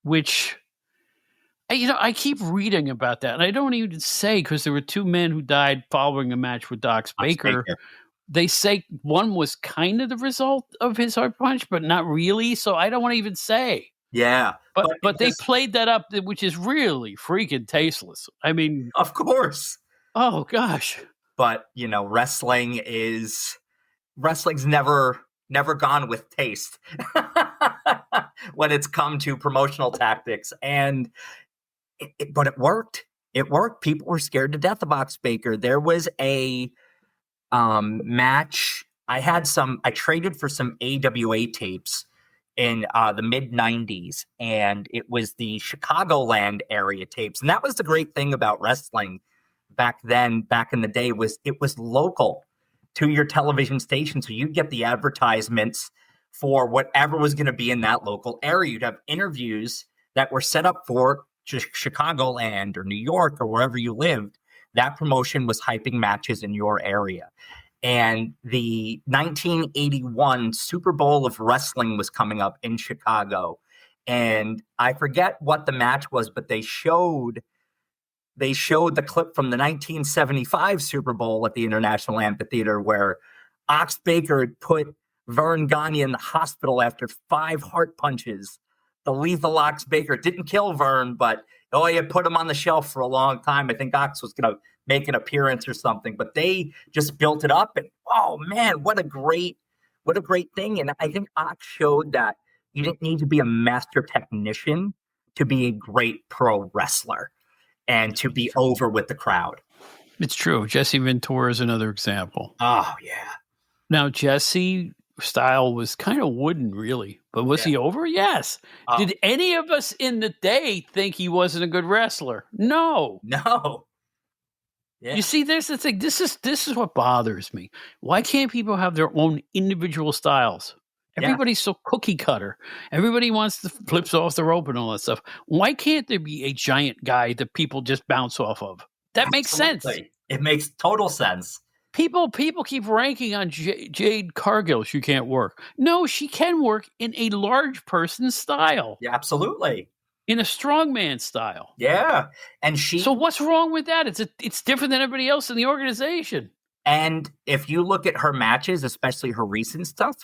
which, I keep reading about that. And I don't even say, because there were two men who died following a match with Ox Baker. They say one was kind of the result of his heart punch, but not really. So I don't want to even say. Yeah. But they played that up, which is really freaking tasteless. I mean, of course. Oh gosh. But wrestling's never gone with taste when it's come to promotional tactics, and but it worked. It worked. People were scared to death of Ox Baker. There was a match. I traded for some AWA tapes in the mid 90s, and it was the Chicagoland area tapes. And that was the great thing about wrestling back then, back in the day, was it was local to your television station. So you'd get the advertisements for whatever was going to be in that local area. You'd have interviews that were set up for Chicagoland or New York or wherever you lived. That promotion was hyping matches in your area. And the 1981 Super Bowl of wrestling was coming up in Chicago. And I forget what the match was, but they showed the clip from the 1975 Super Bowl at the International Amphitheater where Ox Baker had put Verne Gagne in the hospital after 5 heart punches. The lethal Ox Baker didn't kill Verne, but he had put him on the shelf for a long time. I think Ox was going to make an appearance or something, but they just built it up. And oh man, what a great thing! And I think Ox showed that you didn't need to be a master technician to be a great pro wrestler and to be over with the crowd. It's true. Jesse Ventura is another example. Oh yeah. Now Jesse style was kind of wooden, really, but was he over? Yes. Did any of us in the day think he wasn't a good wrestler? No. Yeah. You see, there's the thing. This is what bothers me. Why can't people have their own individual styles? Everybody's so cookie cutter. Everybody wants the flips off the rope and all that stuff. Why can't there be a giant guy that people just bounce off of? That makes sense. It makes total sense. People keep ranking on Jade Cargill. She can't work. No, she can work in a large person style. Yeah, absolutely. In a strongman style. Yeah. So what's wrong with that? It's different than everybody else in the organization. And if you look at her matches, especially her recent stuff,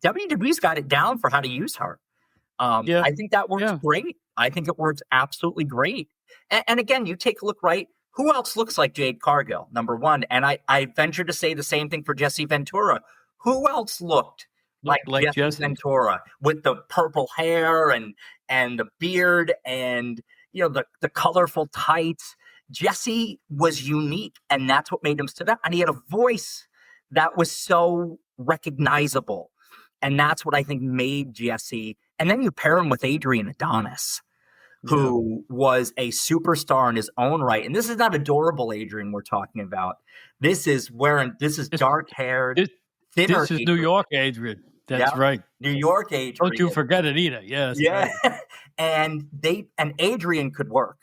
WWE's got it down for how to use her. I think that works great. I think it works absolutely great. And again, you take a look, right? Who else looks like Jade Cargill? Number one. And I venture to say the same thing for Jesse Ventura. Who else looked like Jesse Ventura with the purple hair and the beard and the colorful tights? Jesse was unique, and that's what made him stand out. And he had a voice that was so recognizable. And that's what I think made Jesse. And then you pair him with Adrian Adonis, who was a superstar in his own right. And this is not adorable Adrian we're talking about. This is dark-haired, thinner This is Adrian. New York Adrian. That's right. New York Adrian. Don't you forget it either. Yes. Yeah. Right. And Adrian could work.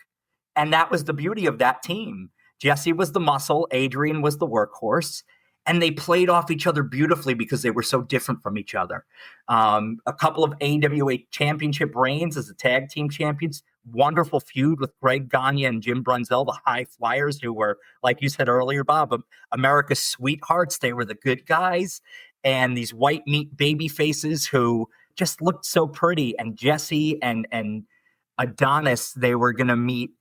And that was the beauty of that team. Jesse was the muscle. Adrian was the workhorse. And they played off each other beautifully because they were so different from each other. A couple of AWA championship reigns as the tag team champions. Wonderful feud with Greg Gagne and Jim Brunzell, the High Flyers, who were, like you said earlier, Bob, America's sweethearts. They were the good guys. And these white meat baby faces who just looked so pretty. And Jesse and Adonis, they were going to meet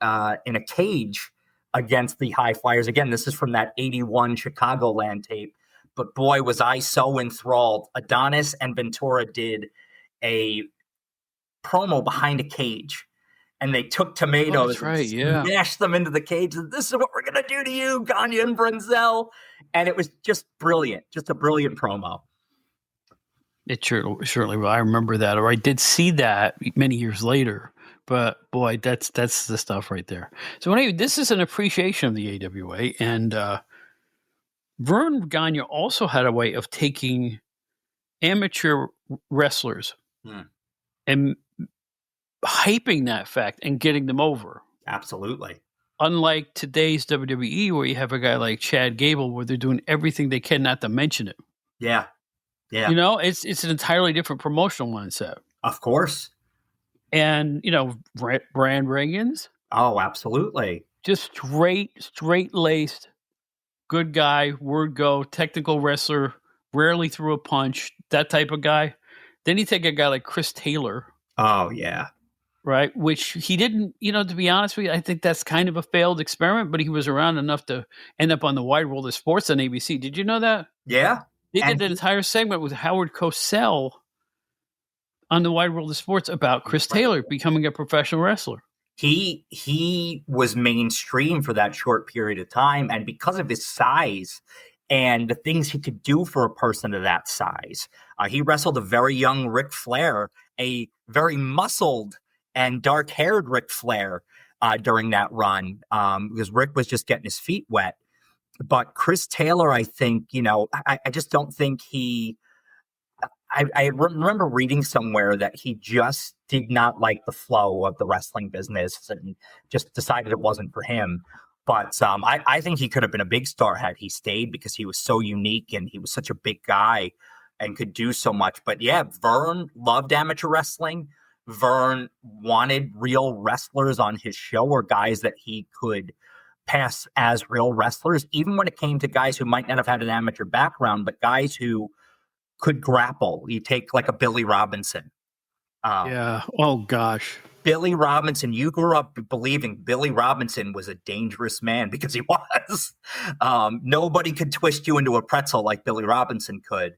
in a cage against the High Flyers. Again, this is from that 81 Chicagoland tape. But boy, was I so enthralled. Adonis and Ventura did a promo behind a cage. And they took tomatoes and smashed them into the cage. And this is what we're going to do to you, Gagne and Brunzell. And it was just brilliant. Just a brilliant promo. It certainly will. I remember that. Or I did see that many years later. But boy, that's the stuff right there. So anyway, this is an appreciation of the AWA, and Verne Gagne also had a way of taking amateur wrestlers and hyping that fact and getting them over. Absolutely. Unlike today's WWE, where you have a guy like Chad Gable, where they're doing everything they can not to mention it. Yeah. It's an entirely different promotional mindset. Of course. And, Brand Reagan's. Oh, absolutely. Just straight-laced, good guy, word go, technical wrestler, rarely threw a punch, that type of guy. Then you take a guy like Chris Taylor. Oh, yeah. Right? Which he didn't, to be honest with you, I think that's kind of a failed experiment, but he was around enough to end up on the Wide World of Sports on ABC. Did you know that? Yeah. They did an entire segment with Howard Cosell on the Wide World of Sports about Chris Taylor becoming a professional wrestler. He was mainstream for that short period of time, and because of his size and the things he could do for a person of that size, he wrestled a very young Ric Flair, a very muscled and dark-haired Ric Flair during that run, because Rick was just getting his feet wet. But Chris Taylor, I think, I just don't think he. I remember reading somewhere that he just did not like the flow of the wrestling business and just decided it wasn't for him. But I think he could have been a big star had he stayed, because he was so unique and he was such a big guy and could do so much. But yeah, Verne loved amateur wrestling. Verne wanted real wrestlers on his show, or guys that he could pass as real wrestlers, even when it came to guys who might not have had an amateur background, but guys who could grapple. You take like a Billy Robinson. Yeah. Oh, gosh. Billy Robinson, you grew up believing Billy Robinson was a dangerous man, because he was. Nobody could twist you into a pretzel like Billy Robinson could.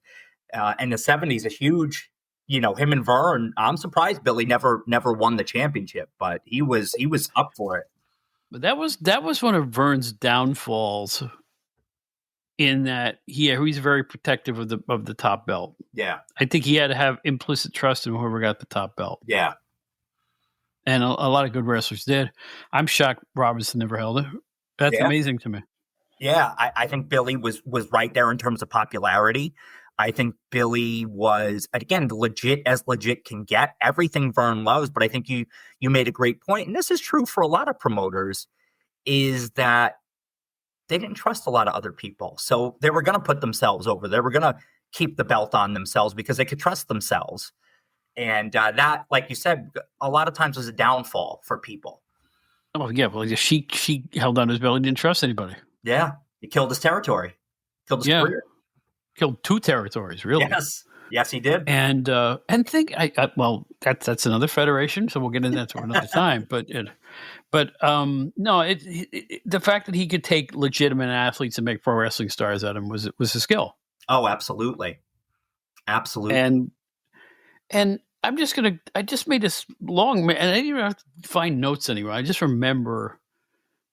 In the 70s, a huge, him and Verne, I'm surprised Billy never won the championship, but he was up for it. But that was one of Verne's downfalls, in that he's very protective of the top belt. Yeah. I think he had to have implicit trust in whoever got the top belt. Yeah. And a lot of good wrestlers did. I'm shocked Robinson never held it. That's amazing to me. Yeah, I think Billy was right there in terms of popularity. I think Billy was, again, legit as legit can get. Everything Verne loves, but I think you made a great point, and this is true for a lot of promoters, is that they didn't trust a lot of other people. So they were going to put themselves over. They were going to keep the belt on themselves because they could trust themselves. And that, like you said, a lot of times was a downfall for people. Oh, yeah. Well, she held on to his belt. He didn't trust anybody. Yeah. He killed his territory. Killed his career. Killed 2 territories, really. Yes, he did. And think, that's another federation, so we'll get into that to another time. But the fact that he could take legitimate athletes and make pro wrestling stars out of them was a skill. Oh, absolutely. Absolutely. And I just made this long, and I didn't even have to find notes anywhere. I just remember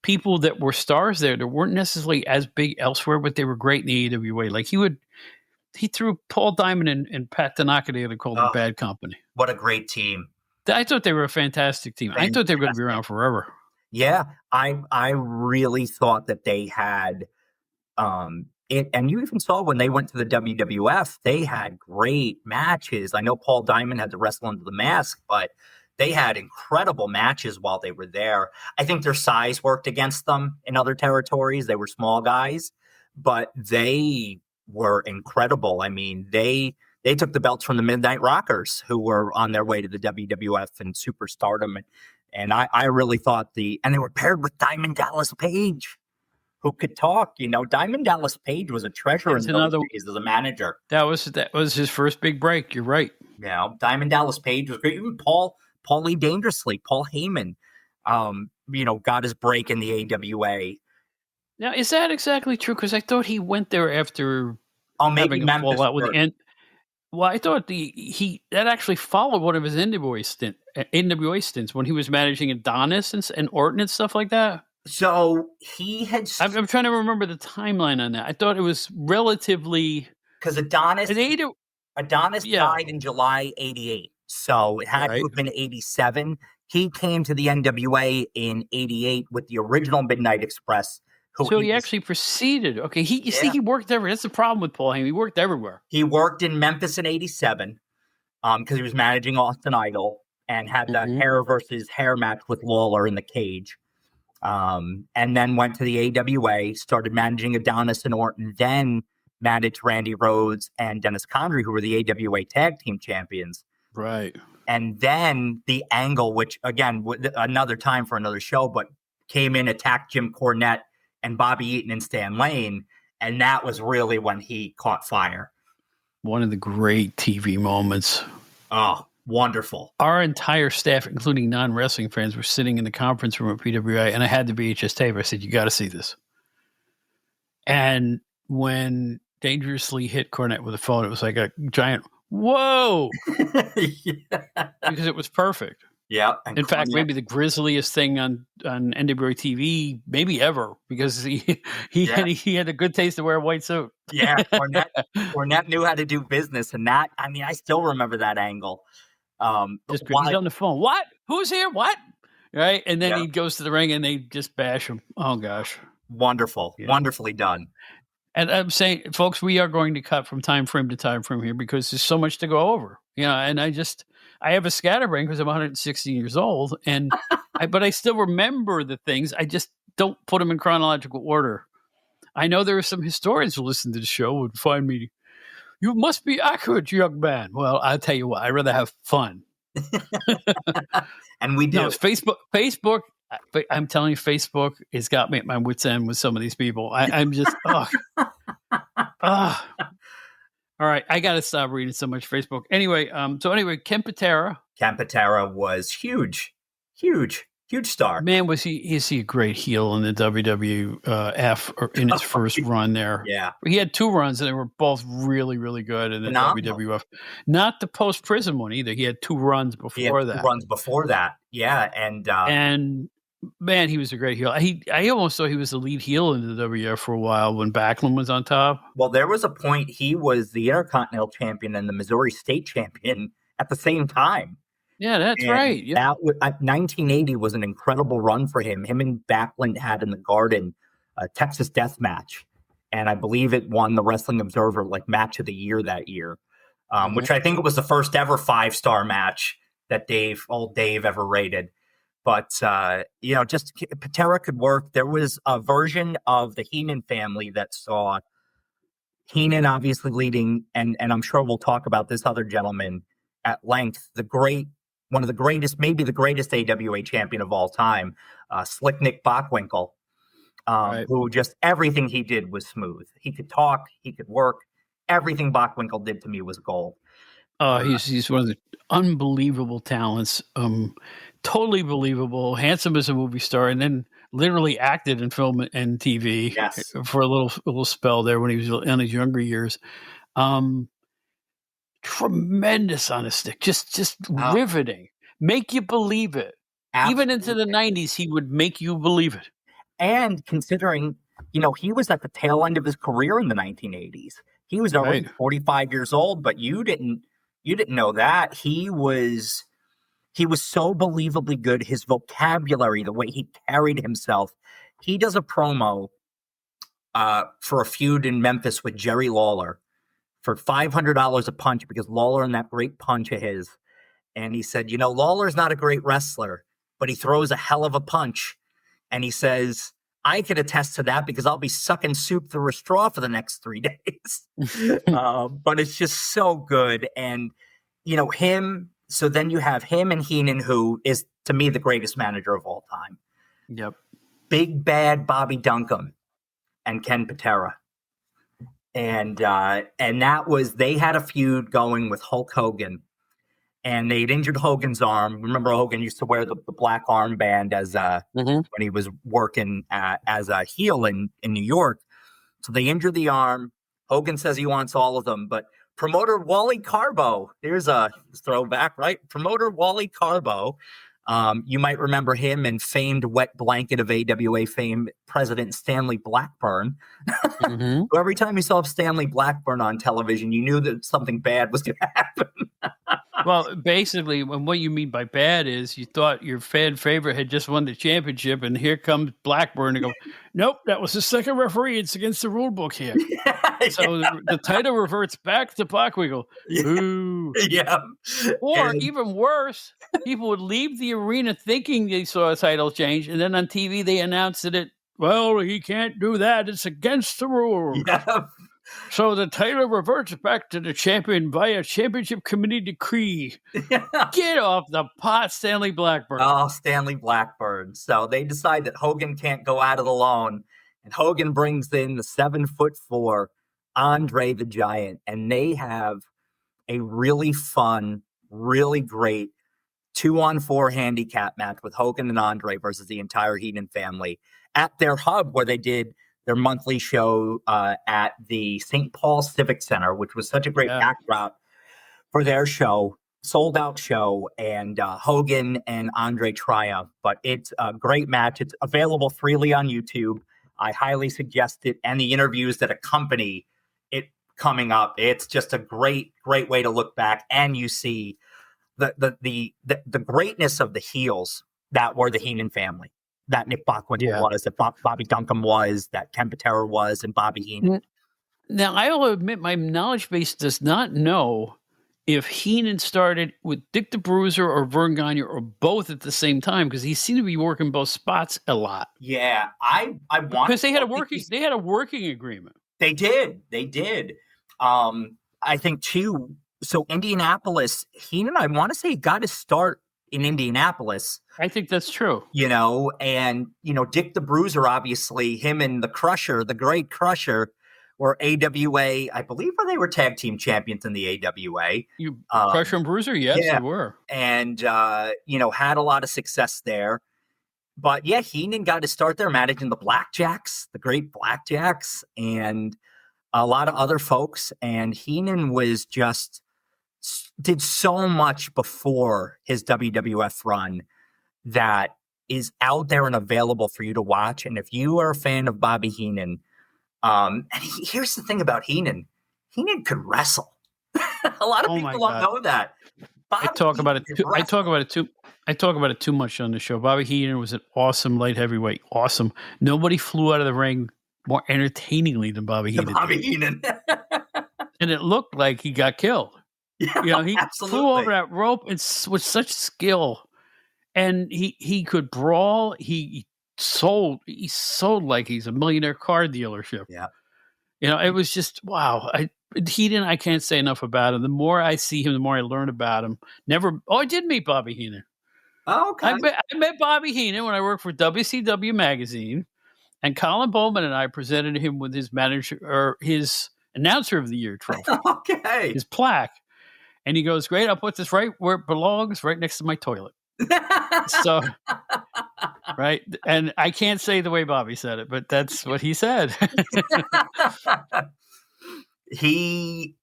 people that were stars there that weren't necessarily as big elsewhere, but they were great in the AWA. Like he threw Paul Diamond and Pat Tanaka together and called them Bad Company. What a great team. I thought they were a fantastic team. I thought they were going to be around forever. Yeah, I really thought that they had it, and you even saw when they went to the WWF, they had great matches. I know Paul Diamond had to wrestle under the mask, but they had incredible matches while they were there. I think their size worked against them in other territories. They were small guys, but they were incredible. I mean, they took the belts from the Midnight Rockers, who were on their way to the WWF and superstardom. And I really thought and they were paired with Diamond Dallas Page, who could talk. Diamond Dallas Page was a treasure in those days as a manager. That was his first big break. You're right. Diamond Dallas Page was great. Even Paulie Dangerously, Paul Heyman, got his break in the AWA. Now, is that exactly true? Because I thought he went there after maybe having a fallout with the end. Well, I thought that actually followed one of his NWA stints when he was managing Adonis and Orton and stuff like that. So he had. I'm trying to remember the timeline on that. I thought it was relatively, because Adonis died in July '88, so it had to have been '87. He came to the NWA in '88 with the original Midnight Express. So he actually proceeded. Okay, he worked everywhere. That's the problem with Paul Heyman. He worked everywhere. He worked in Memphis in '87 because he was managing Austin Idol and had the hair versus hair match with Lawler in the cage. And then went to the AWA, started managing Adonis and Orton, then managed Randy Rhodes and Dennis Condrey, who were the AWA Tag Team Champions. Right. And then the Angle, which, again, another time for another show, but came in, attacked Jim Cornette and Bobby Eaton and Stan Lane, and that was really when he caught fire. One of the great TV moments. Oh, wonderful. Our entire staff, including non-wrestling fans, were sitting in the conference room at PWI, and I had the VHS tape. I said, you got to see this. And when Dangerously hit Cornette with a phone, it was like a giant, whoa! Because it was perfect. Yeah. In fact, maybe the grisliest thing on NWA TV, maybe ever, because he had a good taste to wear a white suit. Yeah, Cornette knew how to do business, and that, I mean, I still remember that angle. Just he's on the phone. What? Who's here? What? Right, and then he goes to the ring, and they just bash him. Oh gosh, wonderful, wonderfully done. And I'm saying, folks, we are going to cut from time frame to time frame here because there's so much to go over. And I have a scatterbrain because I'm 116 years old, and but I still remember the things. I just don't put them in chronological order. I know there are some historians who listen to the show would find me, you must be accurate, young man. Well, I'll tell you what, I'd rather have fun. And we do. No, Facebook. I'm telling you, Facebook has got me at my wit's end with some of these people. I'm just, All right, I got to stop reading so much Facebook. Anyway, Ken Patera. Ken Patera was huge star. Man, is he a great heel in the WWF or in his first run there. Yeah. He had 2 runs, and they were both really, really good in the WWF. Not the post-prison one either. He had 2 runs before that. Yeah, and man, he was a great heel. I almost thought he was the lead heel in the WWF for a while when Backlund was on top. Well, there was a point he was the Intercontinental Champion and the Missouri State Champion at the same time. Yeah, that's right. Yep. 1980 was an incredible run for him. Him and Backlund had in the Garden a Texas Death Match, and I believe it won the Wrestling Observer Match of the Year that year, which I think it was the first ever 5-star match that Dave ever rated. But just Patera could work. There was a version of the Heenan family that saw Heenan obviously leading, and I'm sure we'll talk about this other gentleman at length, one of the greatest, maybe the greatest AWA champion of all time, Slick Nick Bockwinkel, who just everything he did was smooth. He could talk, he could work. Everything Bockwinkel did to me was gold. He's one of the unbelievable talents. Totally believable, handsome as a movie star, and then literally acted in film and TV for a little spell there when he was in his younger years. Tremendous on a stick, just riveting, make you believe it. Absolutely. Even into the 90s, he would make you believe it. And considering, he was at the tail end of his career in the 1980s. He was already 45 years old, but you didn't know that. He was so believably good. His vocabulary, the way he carried himself. He does a promo for a feud in Memphis with Jerry Lawler for $500 a punch because Lawler in that great punch of his. And he said, Lawler's not a great wrestler, but he throws a hell of a punch. And he says, I can attest to that because I'll be sucking soup through a straw for the next 3 days. But it's just so good. And, him. So then you have him and Heenan, who is, to me, the greatest manager of all time. Yep. Big Bad Bobby Duncombe and Ken Patera. And that was, they had a feud going with Hulk Hogan, and they'd injured Hogan's arm. Remember, Hogan used to wear the black armband as when he was working as a heel in New York. So they injured the arm. Hogan says he wants all of them, but promoter Wally Carbo, here's a throwback, right? Promoter Wally Carbo. You might remember him and famed wet blanket of AWA fame, President Stanley Blackburn. So every time you saw Stanley Blackburn on television, you knew that something bad was going to happen. Well, basically, what you mean by bad is you thought your fan favorite had just won the championship, and here comes Blackburn and go, nope, that was the second referee. It's against the rule book here. So the title reverts back to Bockwinkel. Yeah. Or even worse, people would leave the arena thinking they saw a title change, and then on TV they announced that he can't do that. It's against the rules. Yeah. So the title reverts back to the champion via championship committee decree. Get off the pot, Stanley Blackburn. Oh, Stanley Blackburn. So they decide that Hogan can't go out it alone, and Hogan brings in the 7'4" Andre the Giant, and they have a really fun, really great 2-on-4 handicap match with Hogan and Andre versus the entire Heenan family at their hub where they did their monthly show at the St. Paul Civic Center, which was such a great backdrop for their show. sold out show, and Hogan and Andre triumph. But it's a great match. It's available freely on YouTube. I highly suggest it, and the interviews that accompany it coming up. It's just a great way to look back, and you see the greatness of the heels that were the Heenan family, that Nick Bockwinkel was, that Bobby Duncombe was, that Ken Patera was, and Bobby Heenan. Now, I will admit my knowledge base does not know if Heenan started with Dick the Bruiser or Verne Gagne or both at the same time, because he seemed to be working both spots a lot. Yeah, I want, because they had a working agreement. They did. I think too. So Indianapolis, Heenan, I want to say, got his start in Indianapolis. I think that's true. And Dick the Bruiser, obviously, him and the Crusher, the Great Crusher, were AWA, I believe, they were tag team champions in the AWA. Crusher and Bruiser, yes, they were. And, had a lot of success there. But, yeah, Heenan got to start there managing the Blackjacks, the Great Blackjacks, and a lot of other folks. And Heenan did so much before his WWF run that is out there and available for you to watch. And if you are a fan of Bobby Heenan, and here's the thing about Heenan could wrestle. A lot of people don't know that. I talk about it too much on the show. Bobby Heenan was an awesome light heavyweight. Awesome. Nobody flew out of the ring more entertainingly than Bobby Heenan. And it looked like he got killed. Yeah, he absolutely. flew over that rope and with such skill. And he could brawl. He sold like he's a millionaire car dealership. Yeah. It was just, wow. I can't say enough about him. The more I see him, the more I learn about him. I did meet Bobby Heenan. Oh, okay. I met Bobby Heenan when I worked for WCW magazine, and Colin Bowman and I presented him with his manager or his announcer of the year trophy. Okay. His plaque. And he goes, great, I'll put this right where it belongs, right next to my toilet. So, right. And I can't say the way Bobby said it, but that's what he said. He,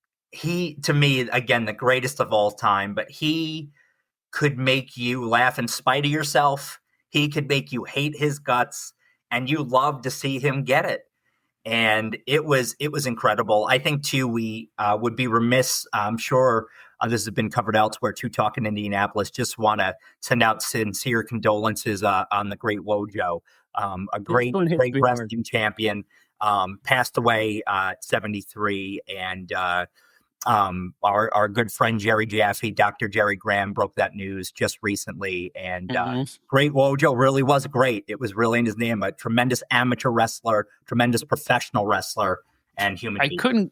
to me, again, the greatest of all time, but he could make you laugh in spite of yourself. He could make you hate his guts, and you love to see him get it. And it was incredible. I think too, we would be remiss. I'm sure this has been covered elsewhere too. Talking Indianapolis, just want to send out sincere condolences on the great Wojo, a great wrestling champion, passed away at 73, and our good friend Jerry Jaffe, Dr. Jerry Graham, broke that news just recently. And great Wojo really was great. It was really in his name, a tremendous amateur wrestler, tremendous professional wrestler, and human being.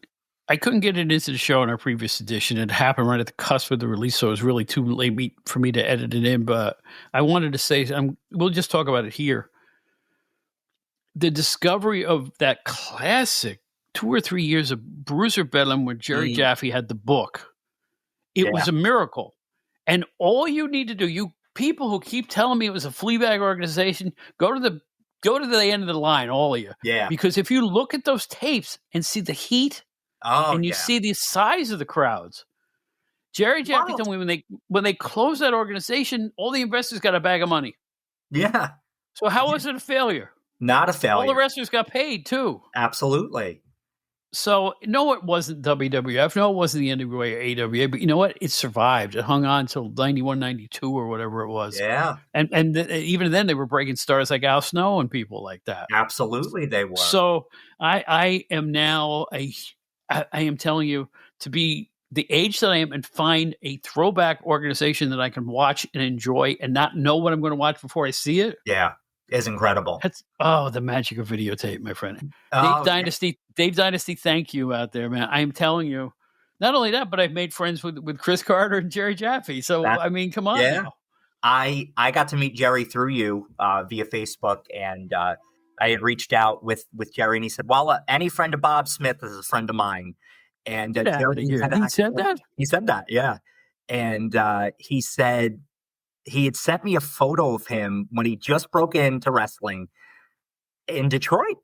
I couldn't get it into the show in our previous edition. It happened right at the cusp of the release, so it was really too late for me to edit it in. But I wanted to say, we'll just talk about it here. The discovery of that classic 2 or 3 years of Bruiser Bedlam when Jerry Jaffe had the book. It was a miracle. And all you need to do, you people who keep telling me it was a Fleabag organization, go to the end of the line, all of you. Yeah. Because if you look at those tapes and see the heat, and you see the size of the crowds. Jerry Jaffe told me when they closed that organization, all the investors got a bag of money. Yeah. So how was it a failure? Not a failure. All the wrestlers got paid too. Absolutely. So no, it wasn't WWF. No, it wasn't the NWA or AWA. But you know what? It survived. It hung on until 91, 92 or whatever it was. Yeah. And even then, they were breaking stars like Al Snow and people like that. Absolutely, they were. So I am now I am telling you, to be the age that I am and find a throwback organization that I can watch and enjoy and not know what I'm going to watch before I see it. Yeah, is incredible. That's the magic of videotape, my friend. Dave Dynasty, thank you out there, man. I am telling you, not only that, but I've made friends with Chris Carter and Jerry Jaffe. So, come on now. I got to meet Jerry through you via Facebook, and I had reached out with Jerry, and he said, well, any friend of Bob Smith is a friend of mine. And Jerry, he said that? He said that, yeah. And he said he had sent me a photo of him when he just broke into wrestling in Detroit.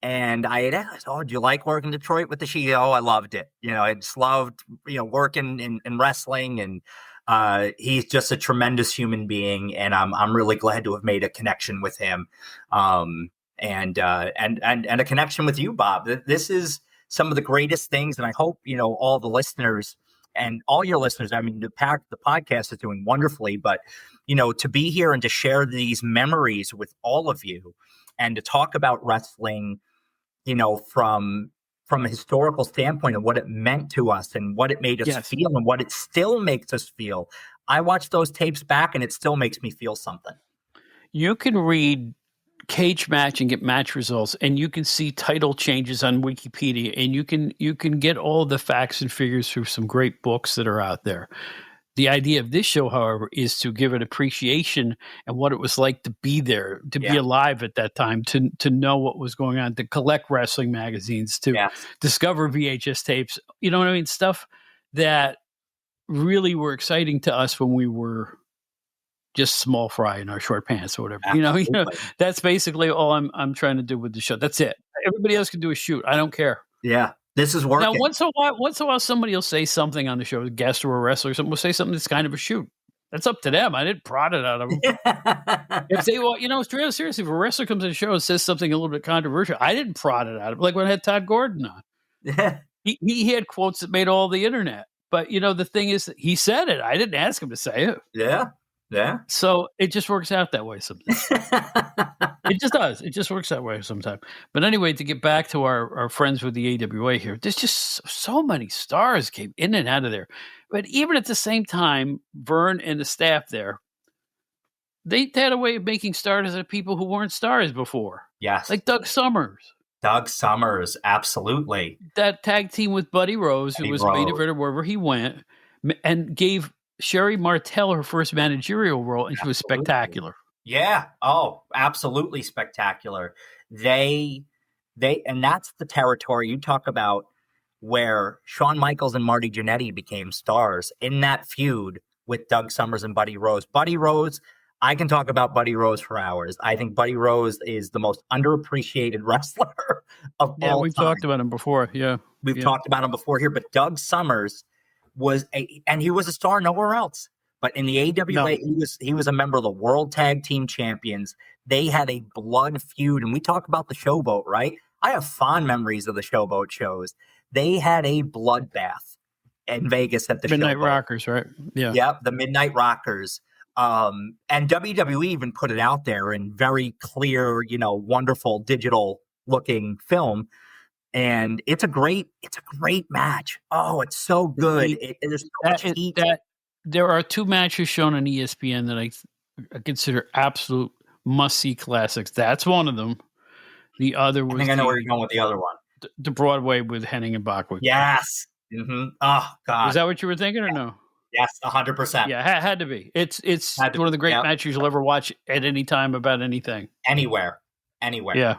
And I had asked, "Oh, do you like working in Detroit with the Sheik?" Oh, I loved it. I just loved, working in wrestling, and he's just a tremendous human being, and I'm really glad to have made a connection with him, and a connection with you, Bob. This is some of the greatest things, and I hope all the listeners and all your listeners. I mean, the podcast is doing wonderfully, but to be here and to share these memories with all of you, and to talk about wrestling, from a historical standpoint of what it meant to us and what it made us feel and what it still makes us feel. I watch those tapes back and it still makes me feel something. You can read cage match and get match results, and you can see title changes on Wikipedia, and you can get all the facts and figures through some great books that are out there. The idea of this show, however, is to give an appreciation and what it was like to be there, to be alive at that time, to know what was going on, to collect wrestling magazines, to discover VHS tapes. You know what I mean? Stuff that really were exciting to us when we were just small fry in our short pants or whatever. Absolutely. That's basically all I'm trying to do with the show. That's it. Everybody else can do a shoot. I don't care. Yeah. This is working. Now, once in a while, somebody will say something on the show, a guest or a wrestler, something will say something that's kind of a shoot. That's up to them. I didn't prod it out of them. If they, seriously, if a wrestler comes on the show and says something a little bit controversial, I didn't prod it out of them. Like when I had Todd Gordon on. He had quotes that made all the internet. But, the thing is, he said it. I didn't ask him to say it. Yeah. Yeah. So it just works out that way sometimes. It just does. It just works that way sometimes. But anyway, to get back to our friends with the AWA here, there's just so many stars came in and out of there. But even at the same time, Verne and the staff there, they had a way of making stars out of people who weren't stars before. Yes. Like Doug Summers. Doug Summers, absolutely. That tag team with Buddy Rose, who was a main eventer wherever he went, and gave Sherry Martel her first managerial role, and she was spectacular. Yeah. Oh, absolutely spectacular. And that's the territory you talk about where Shawn Michaels and Marty Jannetty became stars in that feud with Doug Summers and Buddy Rose. Buddy Rose, I can talk about Buddy Rose for hours. I think Buddy Rose is the most underappreciated wrestler of all time. Yeah, we've talked about him before. Yeah. We've talked about him before here, but Doug Summers and he was a star nowhere else. But in the AWA, he was a member of the World Tag Team Champions. They had a blood feud, and we talk about the Showboat, right? I have fond memories of the Showboat shows. They had a bloodbath in Vegas at the Midnight Showboat. Rockers, right? Yeah. Yep, the Midnight Rockers. And WWE even put it out there in very clear, wonderful digital looking film. And it's a great match. Oh, it's so good. There's so much heat. There are two matches shown on ESPN that I consider absolute must-see classics. That's one of them. The other was I think I know where you're going with the other one. The Broadway with Hennig and Bockwinkel. Yes. Mm-hmm. Oh, God. Is that what you were thinking or no? Yes, 100%. Yeah, had to be. It's one of the great matches you'll ever watch at any time about anything. Anywhere. Yeah.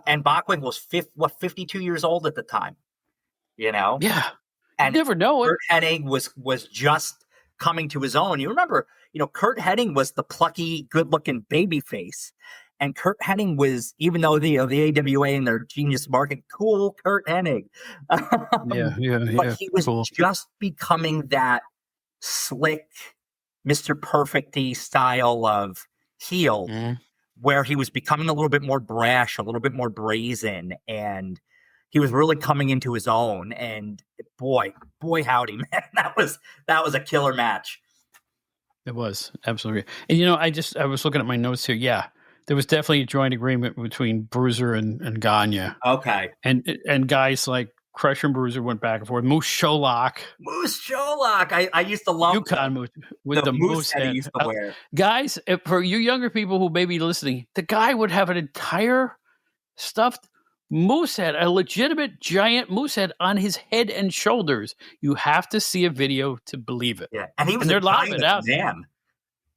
And Bockwinkel was 52 years old at the time. Yeah. And you never know it. Curt Hennig was just coming to his own. You remember, Curt Hennig was the plucky, good-looking baby face. And Curt Hennig was, even though the AWA and their genius marketing, cool Curt Hennig. But he was just becoming that slick, Mr. Perfect-y style of heel, where he was becoming a little bit more brash, a little bit more brazen, and he was really coming into his own. And boy, howdy, man, that was a killer match. It was absolutely. And I was looking at my notes here. Yeah, there was definitely a joint agreement between Bruiser and Gagne. Okay, and guys like Crusher and Bruiser went back and forth. Moose Sholok. I used to love Yukon Moose with the moose head. He used to wear. Guys, for you younger people who may be listening, the guy would have an entire stuffed moose head, a legitimate giant moose head on his head and shoulders. You have to see a video to believe it. Yeah, and he was a giant man.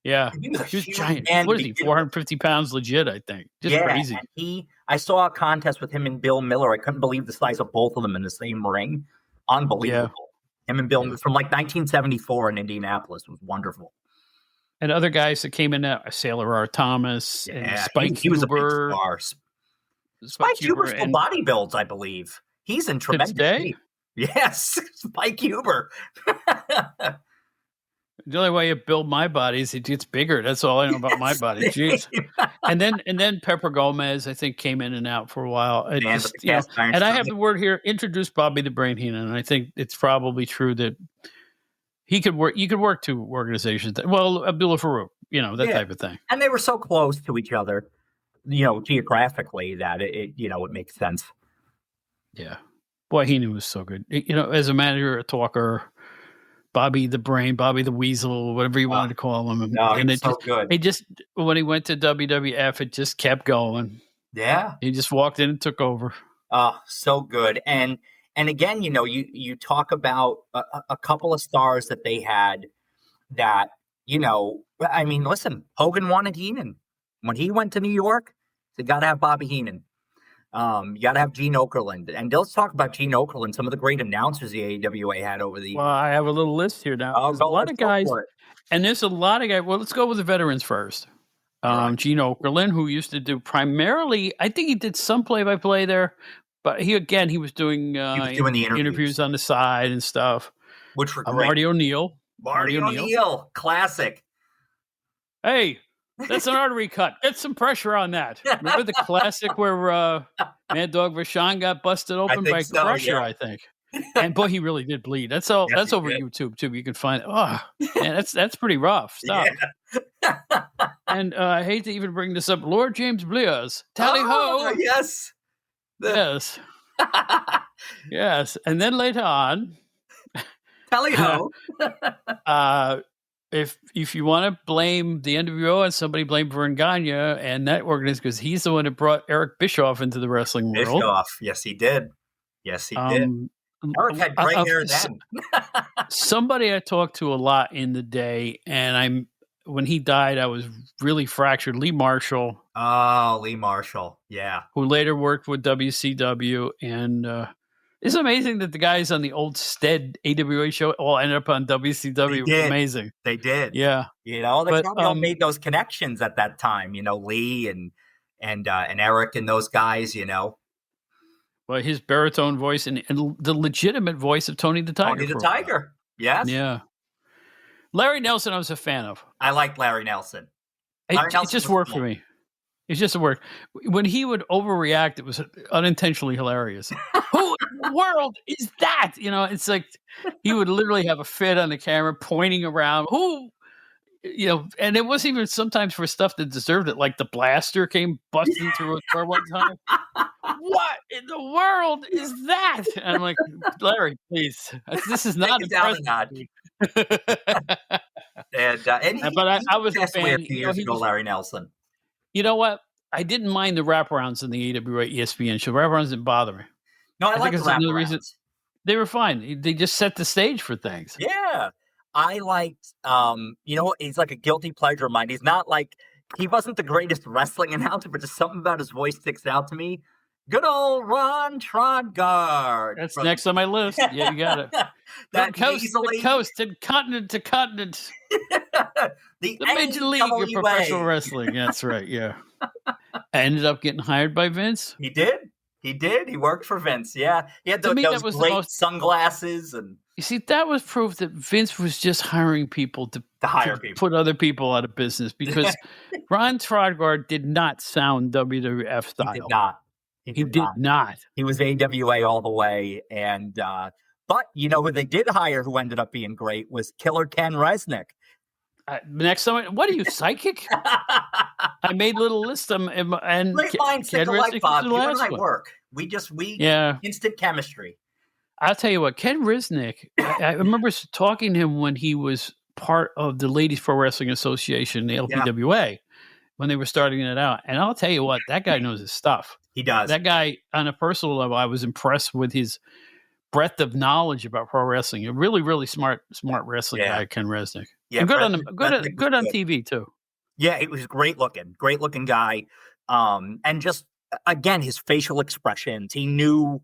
Yeah, he was giant. Man, what is he? 450 pounds, legit. I think. Just crazy. And I saw a contest with him and Bill Miller. I couldn't believe the size of both of them in the same ring. Unbelievable. Yeah. Him and Bill from like 1974 in Indianapolis. It was wonderful. And other guys that came in, Sailor R. Thomas and Spike he was a big star. Spike Huber still bodybuilds, I believe. He's in tremendous shape. Yes, Spike Huber. The only way you build my body is it gets bigger. That's all I know about my body. Jeez. And then Pepper Gomez, I think, came in and out for a while. And I have the word here, introduced Bobby the Brain Heenan. And I think it's probably true that he could work. You could work two organizations. Well, Abdullah Farouk, that type of thing. And they were so close to each other, geographically, that it makes sense. Yeah. Boy, Heenan was so good. As a manager, a talker, Bobby the Brain, Bobby the Weasel, whatever you wanted to call him. And it's so good. He just, when he went to WWF, it just kept going. Yeah. He just walked in and took over. Oh, so good. And again, you talk about a couple of stars that they had that, listen, Hogan wanted Heenan. When he went to New York, they got to have Bobby Heenan. You got to have Gene Okerlund. And let's talk about Gene Okerlund, some of the great announcers the AWA had over the years. Well, I have a little list here now. There's a lot of guys. And there's a lot of guys. Well, let's go with the veterans first. Right. Gene Okerlund, who used to do primarily, I think he did some play-by-play there. But he was doing the interviews on the side and stuff. Which were great. Marty O'Neill. Marty O'Neill. Classic. Hey, that's an artery cut. Get some pressure on that. Remember the classic where Mad Dog Vachon got busted open by Crusher, I think. And boy, he really did bleed. That's all. Yes, that's over YouTube too. You can find it. Oh, man, that's pretty rough stuff. Yeah. And I hate to even bring this up. Lord James Blears. Tally ho. Yes. Yes. Yes. And then later on. Tally ho. If you want to blame the NWO and somebody blame Verne Gagne and that organization, because he's the one that brought Eric Bischoff into the wrestling world. Bischoff, yes, he did. Yes, he did. Eric had gray hair then. Somebody I talked to a lot in the day, and when he died, I was really fractured. Lee Marshall. Oh, Lee Marshall, yeah. Who later worked with WCW, and it's amazing that the guys on the old Stead AWA show all ended up on WCW. It was amazing. They did. Yeah. They probably made those connections at that time, Lee and Eric and those guys, Well, his baritone voice and the legitimate voice of Tony the Tiger. Tony the Tiger. Yes. Yeah. Larry Nelson, I was a fan of. I liked Larry Nelson. It just worked for me. It's just a word. When he would overreact, it was unintentionally hilarious. Who in the world is that? It's like he would literally have a fit on the camera, pointing around. Who, and it wasn't even sometimes for stuff that deserved it. Like the blaster came busting through a door one time. What in the world is that? And I'm like, Larry, please, this is not impressive. But I was a fan. A few years ago, Larry Nelson. You know what? I didn't mind the wraparounds in the AWA ESPN show. Wraparounds didn't bother me. No, I like the wraparounds. They were fine. They just set the stage for things. Yeah. I liked, he's like a guilty pleasure of mine. He's not like, he wasn't the greatest wrestling announcer, but just something about his voice sticks out to me. Good old Ron Trongard. That's next on my list. Yeah, you got it. That coast to coast and continent to continent. the Major League of Professional Wrestling. That's right, yeah. I ended up getting hired by Vince. He did. He worked for Vince, yeah. He had those great sunglasses. And you see, that was proof that Vince was just hiring people to hire people. Put other people out of business, because Ron Trongard did not sound WWF style. He did not. He did not. He was AWA all the way. And but who they did hire, who ended up being great, was Killer Ken Resnick. Next time, what are you, psychic? I made little lists and great minds think alike, Bob. You and I work. We instant chemistry. I'll tell you what, Ken Resnick. I remember talking to him when he was part of the Ladies Pro Wrestling Association, the LPWA, when they were starting it out. And I'll tell you what, that guy knows his stuff. He does. That guy, on a personal level, I was impressed with his breadth of knowledge about pro wrestling. A really, really smart wrestling guy, Ken Resnick. Yeah, and good on TV too. Yeah, he was great looking guy. And just again, his facial expressions, he knew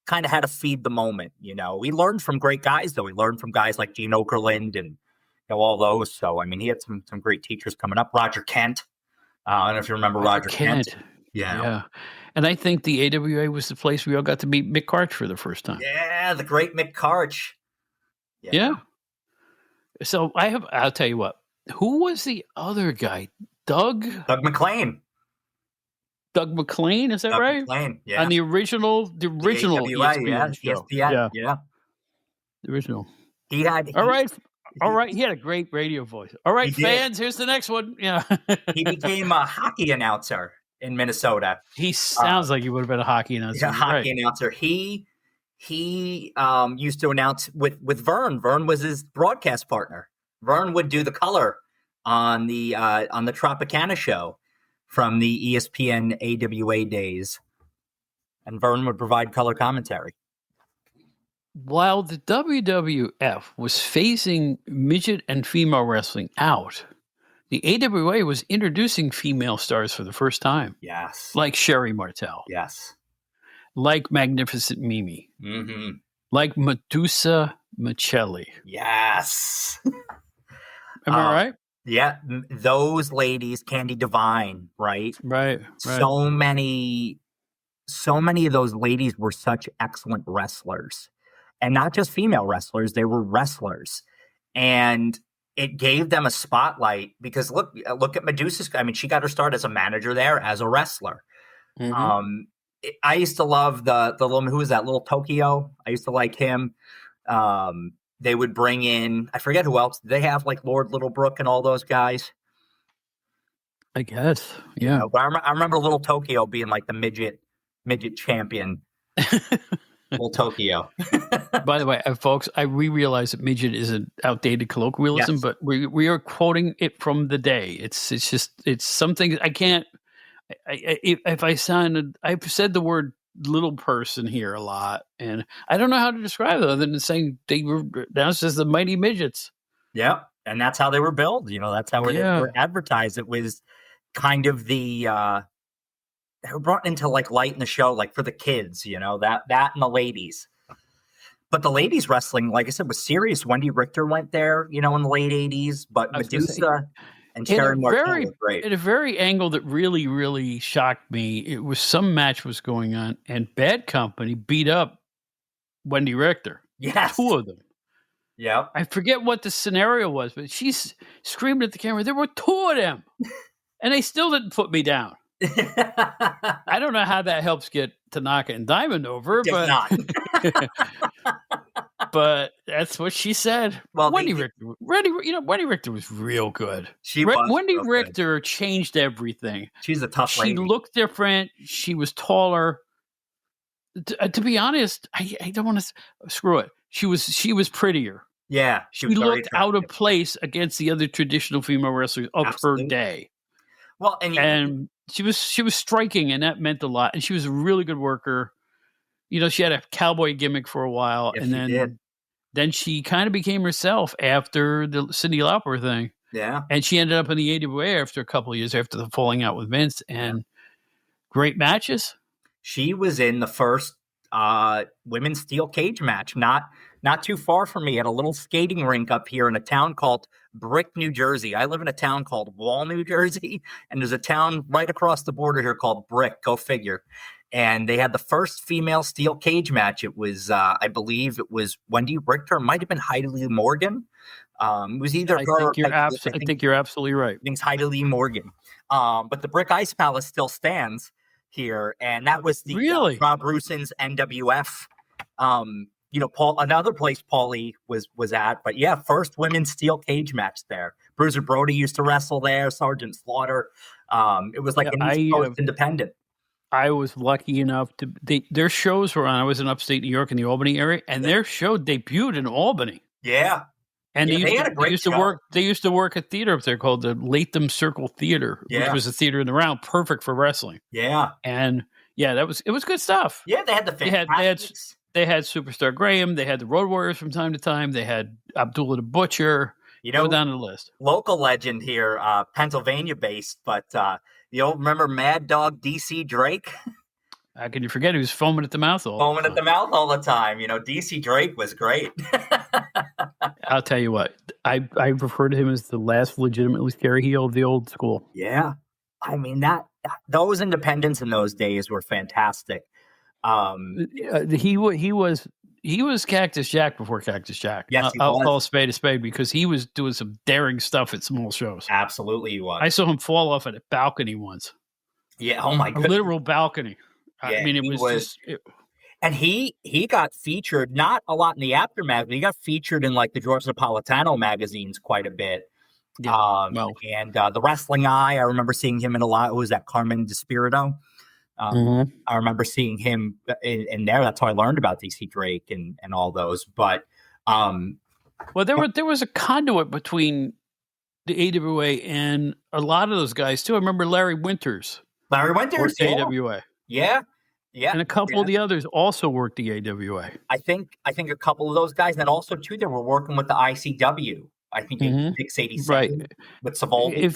kind of how to feed the moment. We learned from great guys, though. We learned from guys like Gene Okerlund and all those. So he had some great teachers coming up. Roger Kent. I don't know if you remember Roger Kent. Yeah. And I think the AWA was the place we all got to meet Mick Karch for the first time. Yeah, the great Mick Karch. Yeah. So I'll tell you what. Who was the other guy? Doug McLean. Doug McLean, is that Doug right? McLean, yeah. On the original AWA, ESPN show. ESPN, The original. He had All right. He had a great radio voice. All right, fans, here's the next one. Yeah. He became a hockey announcer in Minnesota. He sounds like he would have been a hockey announcer. Announcer. He used to announce with Verne. Verne was his broadcast partner. Verne would do the color on the Tropicana show from the ESPN AWA days, and Verne would provide color commentary. While the WWF was phasing midget and female wrestling out, the AWA was introducing female stars for the first time. Yes. Like Sherry Martel. Yes. Like Magnificent Mimi. Mm-hmm. Like Medusa Michelli. Yes. Am I right? Yeah. Those ladies, Candy Divine, right? Right. So many of those ladies were such excellent wrestlers. And not just female wrestlers, they were wrestlers. And it gave them a spotlight because look at Medusa's. I mean, she got her start as a manager there, as a wrestler. Mm-hmm. I used to love the little, who was that, Little Tokyo? I used to like him. They would bring in, I forget who else. Did they have like Lord Littlebrook and all those guys? I guess, yeah. But I remember Little Tokyo being like the midget champion. Little Tokyo. By the way, folks, we realize that midget is an outdated colloquialism, but we are quoting it from the day. It's something I can't. I've said the word little person here a lot, and I don't know how to describe it other than saying they were announced as the Mighty Midgets. Yeah, and that's how they were billed. That's how they were advertised. It was kind of the. They were brought into like light in the show, like for the kids, that and the ladies. But the ladies wrestling, like I said, was serious. Wendy Richter went there, in the late 80s. But Medusa and Sharon Martel were great. At a very angle that really, really shocked me, it was some match was going on, and Bad Company beat up Wendy Richter. Yes. 2 of them. Yeah. I forget what the scenario was, but she's screamed at the camera, there were 2 of them. And they still didn't put me down. I don't know how that helps get Tanaka and Diamond over, but that's what she said. Well, Wendy Richter was real good. Wendy Richter changed everything. She's a tough lady. She looked different. She was taller. To be honest, I don't want to screw it. She was prettier. Yeah, she looked out of place against the other traditional female wrestlers of her day. Well, and she was striking, and that meant a lot. And she was a really good worker. She had a cowboy gimmick for a while, and then she kind of became herself after the Cyndi Lauper thing. Yeah, and she ended up in the AWA after a couple of years after the falling out with Vince, and great matches. She was in the first women's steel cage match, not too far from me, at a little skating rink up here in a town called Brick, New Jersey. I live in a town called Wall, New Jersey, and there's a town right across the border here called Brick. Go figure. And they had the first female steel cage match. It was, I believe, it was Wendy Richter. It might have been Heidi Lee Morgan. It was either her. I think you're absolutely right. I think it's Heidi Lee Morgan. But the Brick Ice Palace still stands here, and that was the Rob Russin's NWF. Another place Paulie was at, but yeah, first women's steel cage match there. Bruiser Brody used to wrestle there. Sergeant Slaughter. It was like an East Coast independent. I was lucky enough their shows were on. I was in upstate New York in the Albany area, and their show debuted in Albany. Yeah. And they used to work at theater up there called the Latham Circle Theater, which was a theater in the round, perfect for wrestling. Yeah. And it was good stuff. Yeah, they had the Fantastics. They had Superstar Graham. They had the Road Warriors from time to time. They had Abdullah the Butcher. Go down the list. Local legend here, Pennsylvania based, but remember Mad Dog DC Drake? How can you forget? He was foaming at the mouth all the time. DC Drake was great. I'll tell you what, I refer to him as the last legitimately scary heel of the old school. Yeah. I mean, those independents in those days were fantastic. He was Cactus Jack before Cactus Jack. Yes, he I'll was. call a spade because he was doing some daring stuff at small shows. Absolutely, he was. I saw him fall off at a balcony once. Yeah. Oh my A goodness. literal balcony. Yeah, I mean, it he was just. And he got featured not a lot in the Aftermath, but he got featured in like the George Napolitano magazines quite a bit. Yeah, And the Wrestling Eye, I remember seeing him in a lot. Who was that? Carmen Despirito. I remember seeing him in there. That's how I learned about DC Drake and all those. But well, there was a conduit between the AWA and a lot of those guys too. I remember Larry Winters. Worked AWA. Yeah. And a couple of the others also worked the AWA. I think a couple of those guys, and also too, they were working with the ICW. I think in 687 right with Savoldi.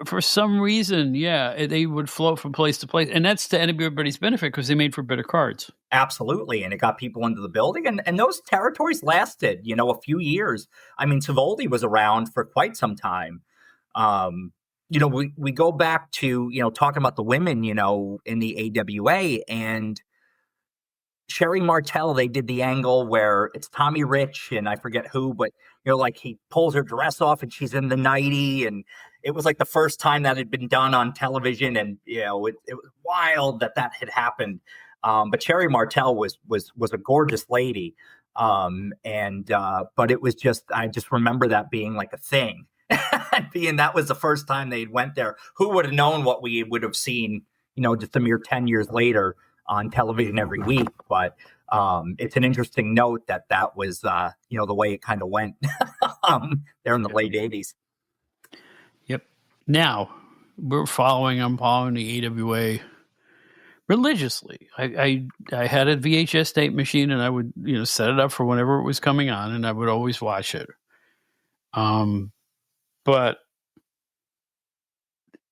For some reason, they would float from place to place, and that's to everybody's benefit because they made for better cards. Absolutely, and it got people into the building, and those territories lasted, a few years. I mean, Savoldi was around for quite some time. We go back to talking about the women, in the AWA, and Sherry Martel. They did the angle where it's Tommy Rich and I forget who, but like he pulls her dress off and she's in the nightie, and it was like the first time that had been done on television, and it was wild that had happened. But Sherry Martel was a gorgeous lady, but it was I just remember that being like a thing. Being that was the first time they went there. Who would have known what we would have seen, just a mere 10 years later on television every week. But it's an interesting note that was, the way it kind of went there in the late 80s. Yep. Now, I'm following the AWA religiously. I had a VHS tape machine, and I would, set it up for whenever it was coming on, and I would always watch it. But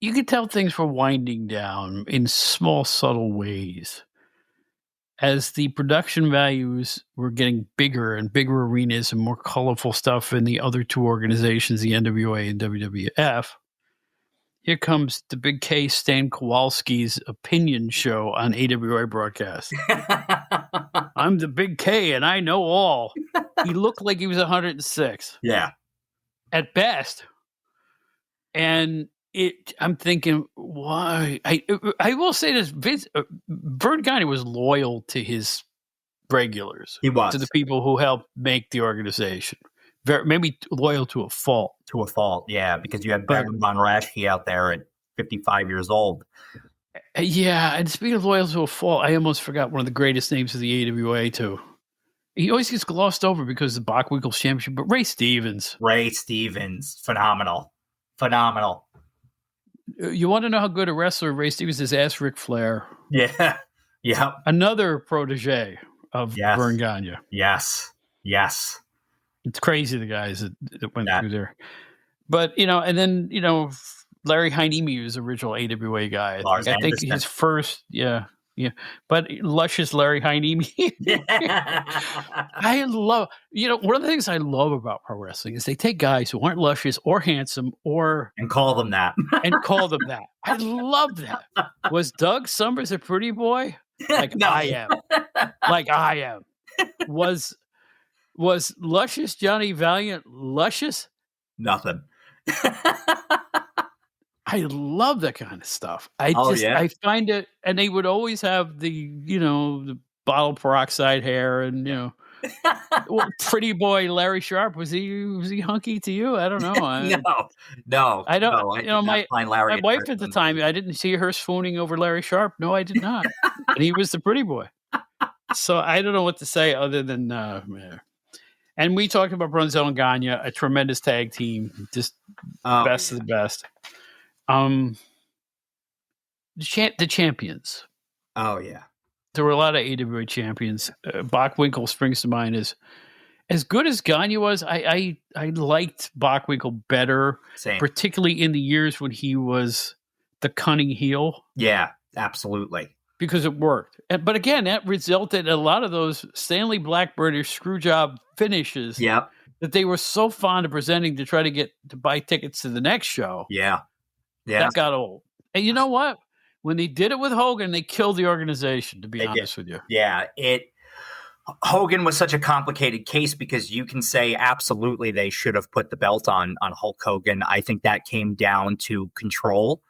you could tell things were winding down in small, subtle ways as the production values were getting bigger and bigger arenas and more colorful stuff in the other two organizations, the NWA and WWF. Here comes the Big K Stan Kowalski's opinion show on AWA broadcast. I'm the Big K and I know all. He looked like he was 106. Yeah. At best. And I'm thinking, why? I will say this: Verne Gagne was loyal to his regulars. He was to the people who helped make the organization. Maybe loyal to a fault. To a fault, yeah, because you had Baron von Raschke out there at 55 years old. Yeah, and speaking of loyal to a fault, I almost forgot one of the greatest names of the AWA too. He always gets glossed over because of the Bockwinkel championship, but Ray Stevens, phenomenal. You want to know how good a wrestler Ray Stevens is? Ask Ric Flair. Yeah. Another protege of Verne Gagne. Yes. It's crazy, the guys that went through there. But, and then, Larry Heineme was the original AWA guy. I think his first, But luscious Larry Heineme. I love, one of the things I love about pro wrestling is they take guys who aren't luscious or handsome and call them that. I love that. Was Doug Summers a pretty boy? Like no. I am. Was luscious Johnny Valiant luscious? Nothing. I love that kind of stuff. I find it, and they would always have the bottle peroxide hair and, pretty boy Larry Sharp. Was he hunky to you? I don't know. No. I don't, my wife at the time, I didn't see her swooning over Larry Sharp. No, I did not. And he was the pretty boy. So I don't know what to say other than, And we talked about Brunzell and Gagne, a tremendous tag team, just best of the best. The champions. Oh yeah, there were a lot of AWA champions. Bockwinkel springs to mind as good as Gagne was. I liked Bockwinkel better, particularly in the years when he was the cunning heel. Yeah, absolutely. Because it worked. But again, that resulted in a lot of those Stanley Blackburnish screw job finishes that they were so fond of presenting to try to get to buy tickets to the next show. Yeah. That got old. And you know what? when they did it with Hogan, they killed the organization, to be honest with you. Yeah, Hogan was such a complicated case because you can say absolutely they should have put the belt on Hulk Hogan. I think that came down to control.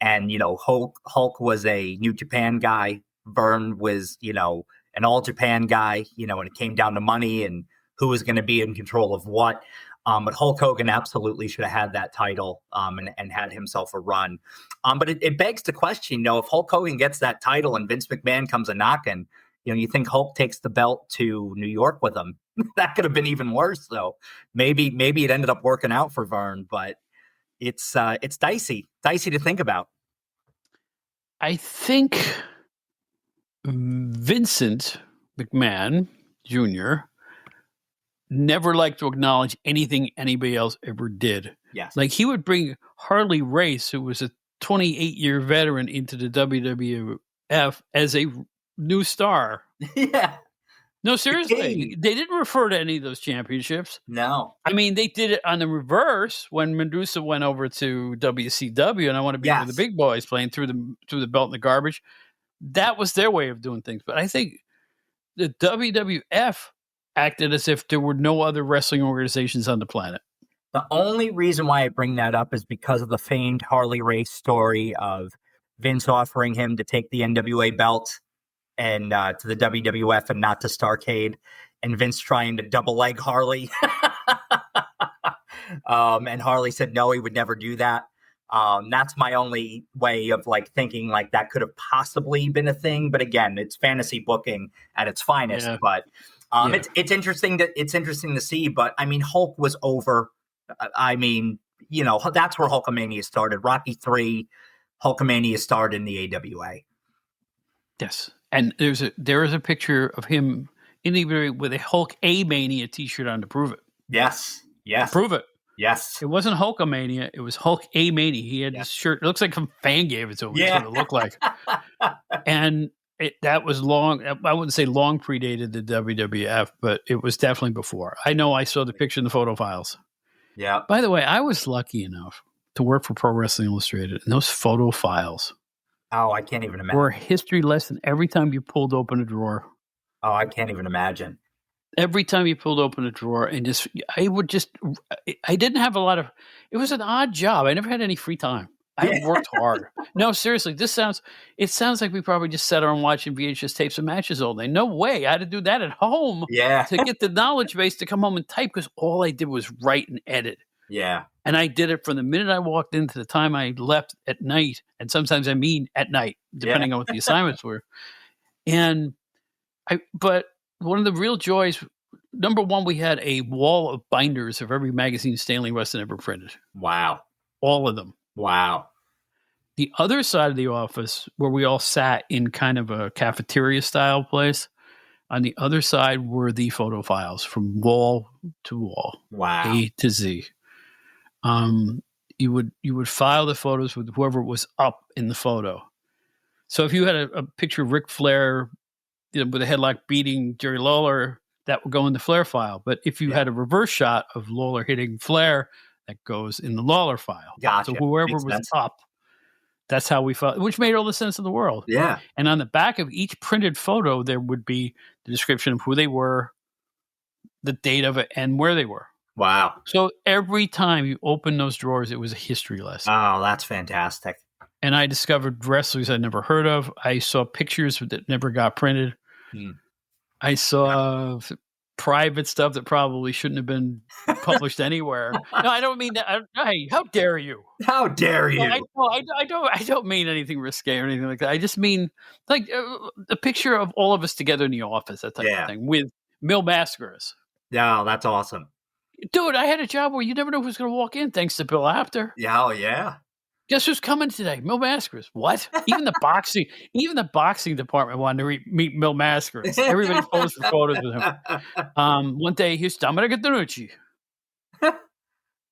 And, Hulk was a New Japan guy. Verne was, an All Japan guy, and it came down to money and who was going to be in control of what. But Hulk Hogan absolutely should have had that title and had himself a run. But it begs the question, if Hulk Hogan gets that title and Vince McMahon comes a knocking, you think Hulk takes the belt to New York with him? That could have been even worse, though. Maybe it ended up working out for Verne, but it's dicey to think about. I think Vincent McMahon Jr. never liked to acknowledge anything anybody else ever did. Yes. Like he would bring Harley Race, who was a 28-year veteran, into the WWF as a new star. Yeah. No, seriously. They didn't refer to any of those championships. No. I mean, they did it on the reverse when Medusa went over to WCW, and I want to be with the big boys, playing through the belt in the garbage. That was their way of doing things. But I think the WWF acted as if there were no other wrestling organizations on the planet. The only reason why I bring that up is because of the famed Harley Race story of Vince offering him to take the NWA belt and to the WWF and not to Starrcade, and Vince trying to double leg Harley. And Harley said no, he would never do that. That's my only way of thinking that could have possibly been a thing. But again, it's fantasy booking at its finest. Yeah. But it's interesting to see. But I mean, Hulk was over. I mean, that's where Hulkamania started. Rocky III, Hulkamania started in the AWA. Yes. And there is a picture of him in the with a Hulk A-Mania t-shirt on to prove it. Yes. To prove it. Yes. It wasn't Hulkamania. It was Hulk A-Mania. He had this shirt. It looks like a fan gave it to him. Yeah. That's what it looked like. And that was long. I wouldn't say long predated the WWF, but it was definitely before. I know I saw the picture in the photo files. Yeah. By the way, I was lucky enough to work for Pro Wrestling Illustrated, and those photo files. Oh, I can't even imagine. Were a history lesson every time you pulled open a drawer. Oh, I can't even imagine. Every time you pulled open a drawer and I didn't have a lot of, it was an odd job. I never had any free time. I worked hard. No, seriously, it sounds like we probably just sat around watching VHS tapes of matches all day. No way. I had to do that at home to get the knowledge base to come home and type, because all I did was write and edit. Yeah. And I did it from the minute I walked in to the time I left at night. And sometimes I mean at night, depending on what the assignments were. But one of the real joys, number one, we had a wall of binders of every magazine Stanley Weston ever printed. Wow. All of them. Wow. The other side of the office, where we all sat in kind of a cafeteria style place, on the other side were the photo files from wall to wall. Wow. A to Z. You would file the photos with whoever was up in the photo. So if you had a picture of Ric Flair, with a headlock beating Jerry Lawler, that would go in the Flair file. But if you had a reverse shot of Lawler hitting Flair, that goes in the Lawler file. Gotcha. So whoever was up, that's how we filed, which made all the sense in the world. Yeah. And on the back of each printed photo, there would be the description of who they were, the date of it, and where they were. Wow. So every time you open those drawers, it was a history lesson. Oh, that's fantastic. And I discovered wrestlers I'd never heard of. I saw pictures that never got printed. I saw private stuff that probably shouldn't have been published anywhere. No, I don't mean that. Hey, how dare you? How dare you? I don't mean anything risque or anything like that. I just mean like a picture of all of us together in the office, that type of thing, with Mil Mascaras. Yeah, that's awesome. Dude, I had a job where you never know who's going to walk in, thanks to Bill Apter. Yeah, oh yeah. Guess who's coming today? Mil Mascaras. What? Even the boxing department wanted to meet Mil Mascaras. Everybody posed for photos with him. One day, here's Dominic Antonucci.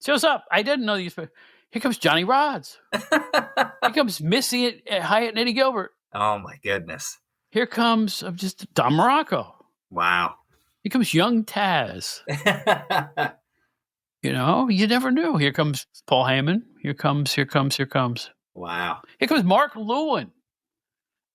Shows up. I didn't know these. Here comes Johnny Rods. Here comes Missy Hyatt and Eddie Gilbert. Oh my goodness. Here comes just Don Morocco. Wow. Here comes young Taz. You never knew. Here comes Paul Heyman. Here comes. Wow. Here comes Mark Lewin.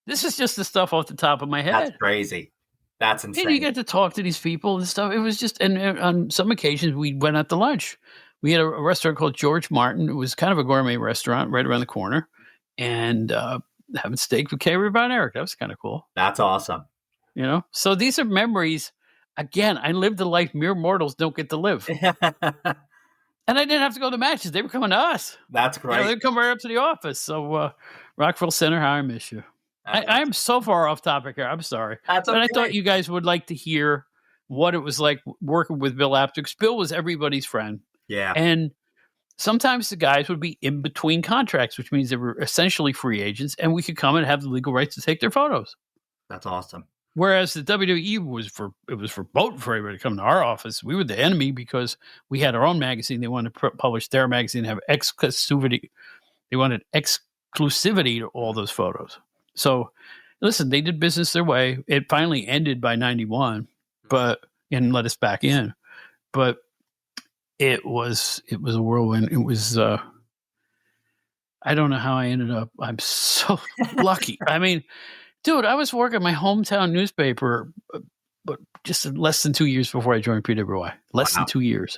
This is just the stuff off the top of my head. That's crazy. That's insane. And you get to talk to these people and stuff. It was just, and on some occasions we went out to lunch. We had a restaurant called George Martin. It was kind of a gourmet restaurant right around the corner, and having steak with Carrie Von Erich. That was kind of cool. That's awesome. You know, so these are memories. Again, I lived a life mere mortals don't get to live. And I didn't have to go to matches. They were coming to us. That's great. They'd come right up to the office. So, Rockville Center, how I miss you. I am so far off topic here. I'm sorry. That's okay. But I thought you guys would like to hear what it was like working with Bill Apter. Because Bill was everybody's friend. Yeah. And sometimes the guys would be in between contracts, which means they were essentially free agents. And we could come and have the legal rights to take their photos. That's awesome. Whereas the WWE was for verboten for everybody to come to our office. We were the enemy because we had our own magazine. They wanted to publish their magazine, have exclusivity. They wanted exclusivity to all those photos. So, listen, they did business their way. It finally ended by 91, and let us back in. But it was a whirlwind. It was. I don't know how I ended up. I'm so lucky. I mean. Dude, I was working my hometown newspaper, but just less than 2 years before I joined PWI. Less than 2 years.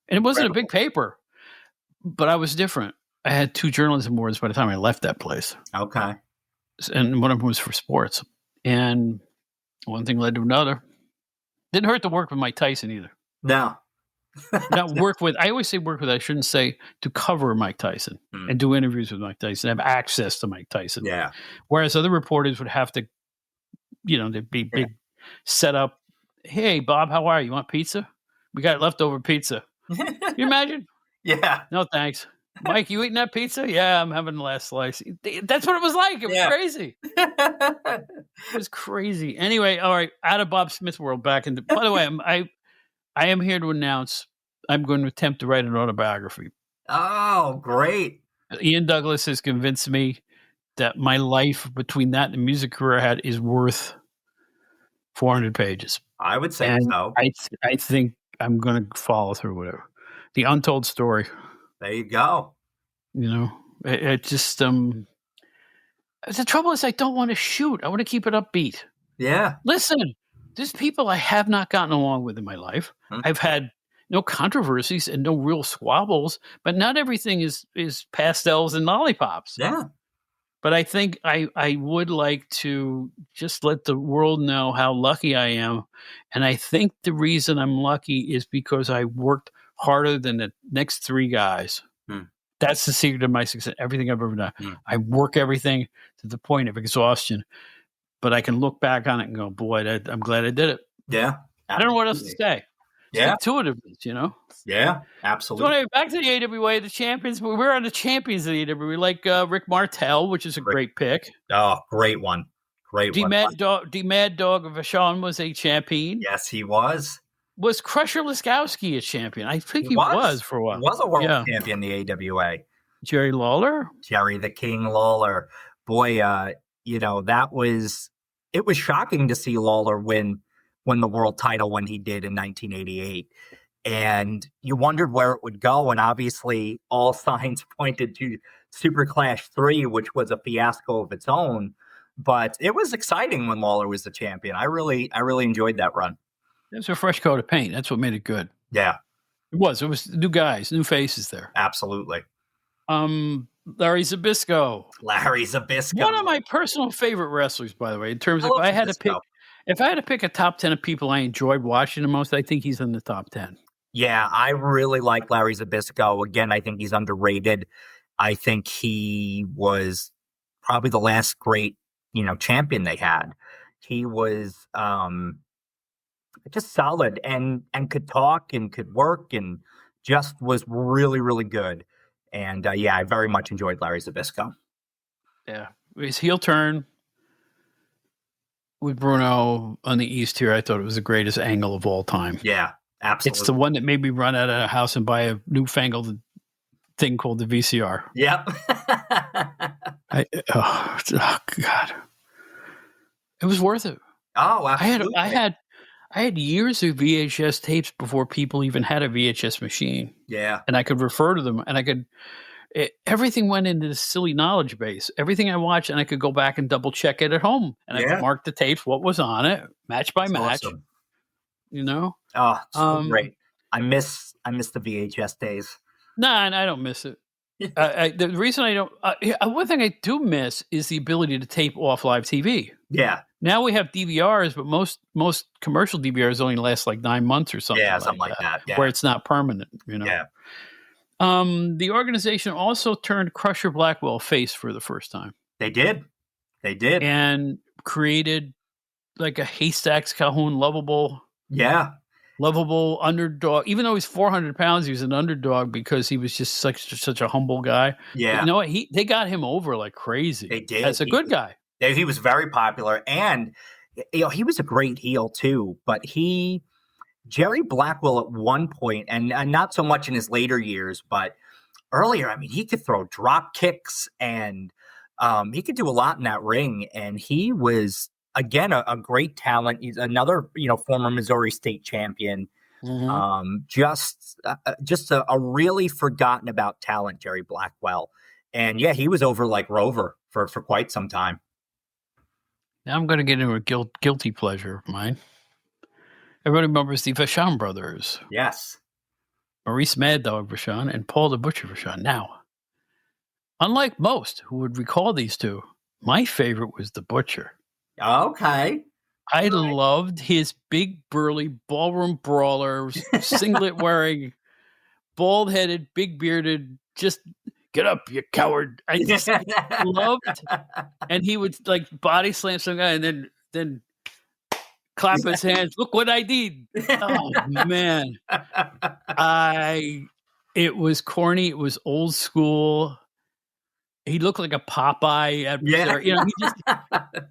And it wasn't a big paper, but I was different. I had 2 journalism awards by the time I left that place. Okay. And one of them was for sports. And one thing led to another. Didn't hurt to work with Mike Tyson either. No. Not work with. I always say work with. I shouldn't say to cover Mike Tyson and do interviews with Mike Tyson, have access to Mike Tyson. Yeah. Whereas other reporters would have to, they'd be big set up. Hey, Bob, how are you? You want pizza? We got leftover pizza. Can you imagine? Yeah. No, thanks. Mike, you eating that pizza? Yeah, I'm having the last slice. That's what it was like. It was crazy. It was crazy. Anyway, all right. Out of Bob Smith world, back into. By the way, I am here to announce I'm going to attempt to write an autobiography. Oh, great. Ian Douglas has convinced me that my life between that and the music career I had is worth 400 pages. I would say so. I think I'm going to follow through with it. The untold story. There you go. It just, the trouble is I don't want to shoot. I want to keep it upbeat. Yeah. Listen. There's people I have not gotten along with in my life. I've had no controversies and no real squabbles, but not everything is pastels and lollipops. Yeah. But I think I would like to just let the world know how lucky I am. And I think the reason I'm lucky is because I worked harder than the next 3 guys. That's the secret of my success. Everything I've ever done. I work everything to the point of exhaustion. But I can look back on it and go, boy, I'm glad I did it. Yeah. Absolutely. I don't know what else to say. Yeah. Intuitiveness, Yeah, absolutely. So anyway, back to the AWA, the champions. We were on the champions of the AWA, like Rick Martel, which is a great pick. Oh, great one. Great one. Mad Dog Vachon was a champion. Yes, he was. Was Crusher Laskowski a champion? I think he was for a while. He was a world champion in the AWA. Jerry Lawler? Jerry the King Lawler. Boy, it was shocking to see Lawler win the world title when he did in 1988. And you wondered where it would go. And obviously all signs pointed to Super Clash 3, which was a fiasco of its own. But it was exciting when Lawler was the champion. I really enjoyed that run. It was a fresh coat of paint. That's what made it good. Yeah. It was new guys, new faces there. Absolutely. Larry Zbyszko. One of my personal favorite wrestlers, by the way, in terms of if I had to pick a top 10 of people I enjoyed watching the most, I think he's in the top 10. Yeah, I really like Larry Zbyszko. Again, I think he's underrated. I think he was probably the last great, champion they had. He was just solid and could talk and could work and just was really, really good. And I very much enjoyed Larry Zbyszko. Yeah, his heel turn with Bruno on the East here, I thought it was the greatest angle of all time. Yeah, absolutely. It's the one that made me run out of the house and buy a newfangled thing called the VCR. Yep. Oh God, it was worth it. Oh, absolutely. I had years of VHS tapes before people even had a VHS machine. Yeah. And I could refer to them and everything went into this silly knowledge base. Everything I watched, and I could go back and double check it at home, and I could mark the tapes, what was on it, match by match. Awesome. You know? Oh, so great. I miss the VHS days. Nah, and I don't miss it. The reason I don't, one thing I do miss is the ability to tape off live TV. Yeah. Now we have DVRs, but most commercial DVRs only last like 9 months or something. Yeah, something like that. Yeah. Where it's not permanent. You know. Yeah. The organization also turned Crusher Blackwell face for the first time. They did. And created like a Haystacks Calhoun lovable underdog. Even though he's 400 pounds, he was an underdog because he was just such a humble guy. Yeah. But you know what? They got him over like crazy. They did. As a good guy. He was very popular. And he was a great heel too. But Jerry Blackwell at one point, and not so much in his later years, but earlier, I mean, he could throw drop kicks and he could do a lot in that ring. And he was, again, a great talent. He's another, former Missouri State champion. Mm-hmm. Just a really forgotten about talent, Jerry Blackwell. And yeah, he was over like Rover for quite some time. Now I'm going to get into a guilty pleasure of mine. Everybody remembers the Vachon brothers. Yes. Maurice Mad Dog Vachon and Paul the Butcher Vachon. Now, unlike most who would recall these two, my favorite was the Butcher. Okay. I loved his big, burly, ballroom brawler, singlet wearing, bald headed, big bearded, just get up, you coward. I just loved. And he would like body slam some guy and then clap his hands. Look what I did. Oh man. It was corny. It was old school. He looked like a Popeye.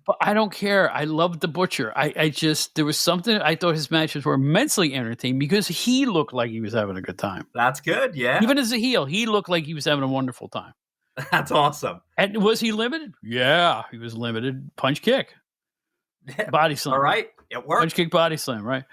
But I don't care. I loved the Butcher. There was something, I thought his matches were immensely entertaining because he looked like he was having a good time. That's good. Yeah. Even as a heel, he looked like he was having a wonderful time. That's awesome. And was he limited? Yeah, he was limited. Punch kick. Body slam. All right. It worked. Punch kick, body slam, right?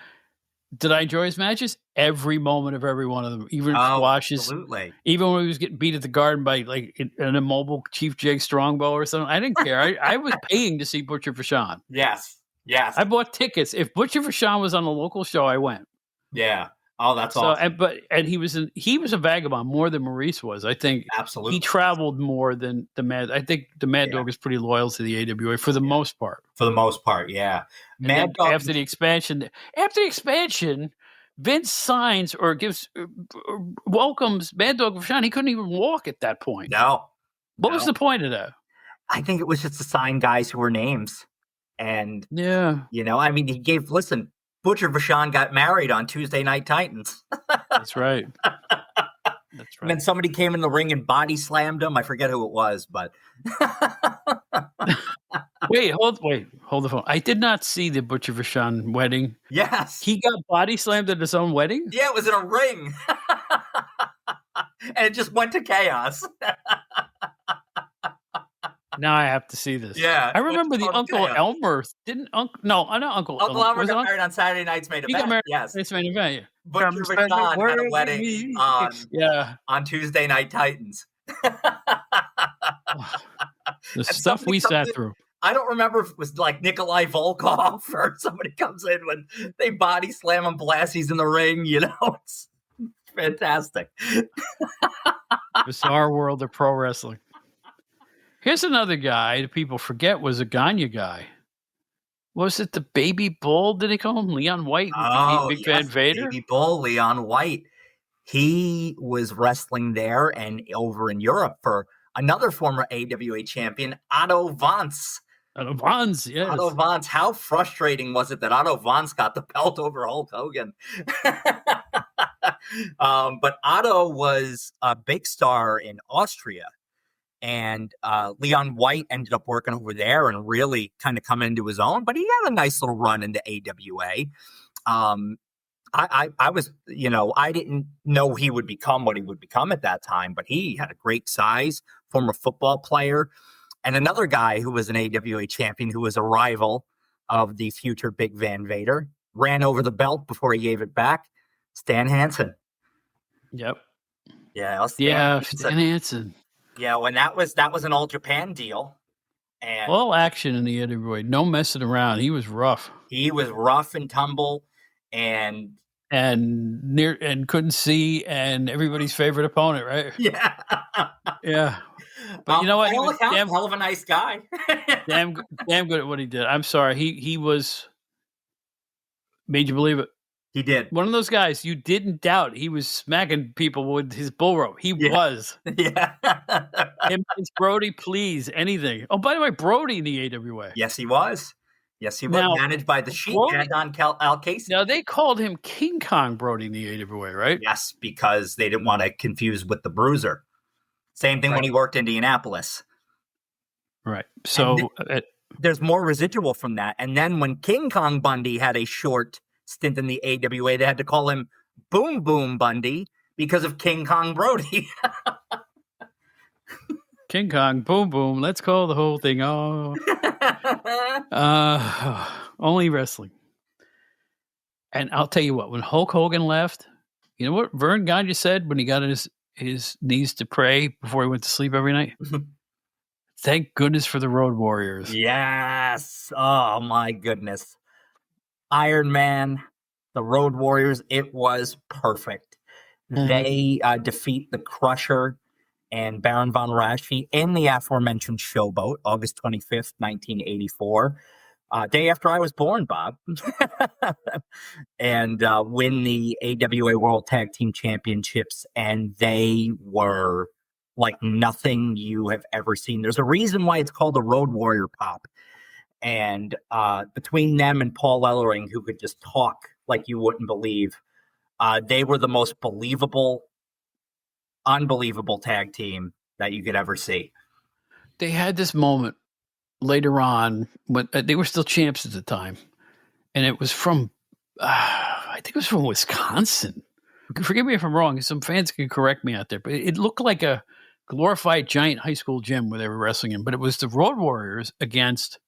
Did I enjoy his matches? Every moment of every one of them. Even squashes. Absolutely. Even when he was getting beat at the Garden by like an immobile Chief Jake Strongbow or something. I didn't care. I was paying to see Butcher Vachon. Yes. I bought tickets. If Butcher Vachon was on a local show, I went. Yeah. Oh, that's awesome. And he was a vagabond more than Maurice was. I think absolutely he traveled more than the Mad. I think the Mad Dog is pretty loyal to the AWA for the most part. For the most part, yeah. Mad Dog after the expansion, Vince signs or welcomes Mad Dog Vachon. He couldn't even walk at that point. No. What was the point of that? I think it was just to sign guys who were names. And Butcher Vachon got married on Tuesday Night Titans. That's right. And then somebody came in the ring and body slammed him. I forget who it was, but hold the phone. I did not see the Butcher Vachon wedding. Yes. He got body slammed at his own wedding? Yeah, it was in a ring. And it just went to chaos. Now I have to see this. Yeah. I remember the Uncle Elmer. Not Uncle Elmer got married on Saturday Night's Main Event. He got married yes. on Night's Main Event. Butcher Vachon had a wedding on Tuesday Night Titans. The stuff we sat through. I don't remember if it was like Nikolai Volkov or somebody comes in when they body slam him, Blassie's in the ring. It's fantastic. Bizarre world of pro wrestling. Here's another guy that people forget was a Gagne guy. Was it the Baby Bull? Did they call him Leon White? Big Van Vader? Baby Bull, Leon White. He was wrestling there and over in Europe for another former AWA champion, Otto Vance. Otto Vance, yes. Otto Vance. How frustrating was it that Otto Vance got the belt over Hulk Hogan? But Otto was a big star in Austria. And Leon White ended up working over there and really kind of come into his own. But he had a nice little run into AWA. I was, I didn't know he would become what he would become at that time. But he had a great size, former football player. And another guy who was an AWA champion who was a rival of the future Big Van Vader. Ran over the belt before he gave it back. Stan Hansen. Yep. Yeah. Stan Hansen. Yeah, when that was an All Japan deal, and All action in the AWA, no messing around. He was rough he was rough and tumble, and couldn't see, and everybody's favorite opponent, right? yeah, Yeah. But you know what? He was hell of a nice guy. damn good at what he did. I'm sorry. He was made you believe it. He did. One of those guys you didn't doubt. He was smacking people with his bull rope. He was. Yeah. Him, Brody, please, anything. Oh, by the way, Brody in the AWA. Yes, he was. Now, managed by the Sheephead on Al Casey. Now, they called him King Kong Brody in the AWA, right? Yes, because they didn't want to confuse with the Bruiser. Same thing when he worked Indianapolis. Right. So there's more residual from that. And then when King Kong Bundy had a short stint in the AWA, they had to call him Boom Boom Bundy because of King Kong Brody. King Kong, boom, boom. Let's call the whole thing off. Only wrestling. And I'll tell you what, when Hulk Hogan left, you know what Verne Gagne said when he got on his knees to pray before he went to sleep every night? Thank goodness for the Road Warriors. Yes. Oh, my goodness. Iron Man, the Road Warriors, it was perfect. They defeat the Crusher and Baron von Raschke in the aforementioned Showboat, August 25th, 1984. Day after I was born, Bob. And win the AWA World Tag Team Championships. And they were like nothing you have ever seen. There's a reason why it's called the Road Warrior Pop. And between them and Paul Ellering, who could just talk like you wouldn't believe, they were the most unbelievable tag team that you could ever see. They had this moment later on when they were still champs at the time, and it was from I think it was from Wisconsin. Forgive me if I'm wrong. Some fans can correct me out there, but it looked like a glorified giant high school gym where they were wrestling in. But it was the Road Warriors against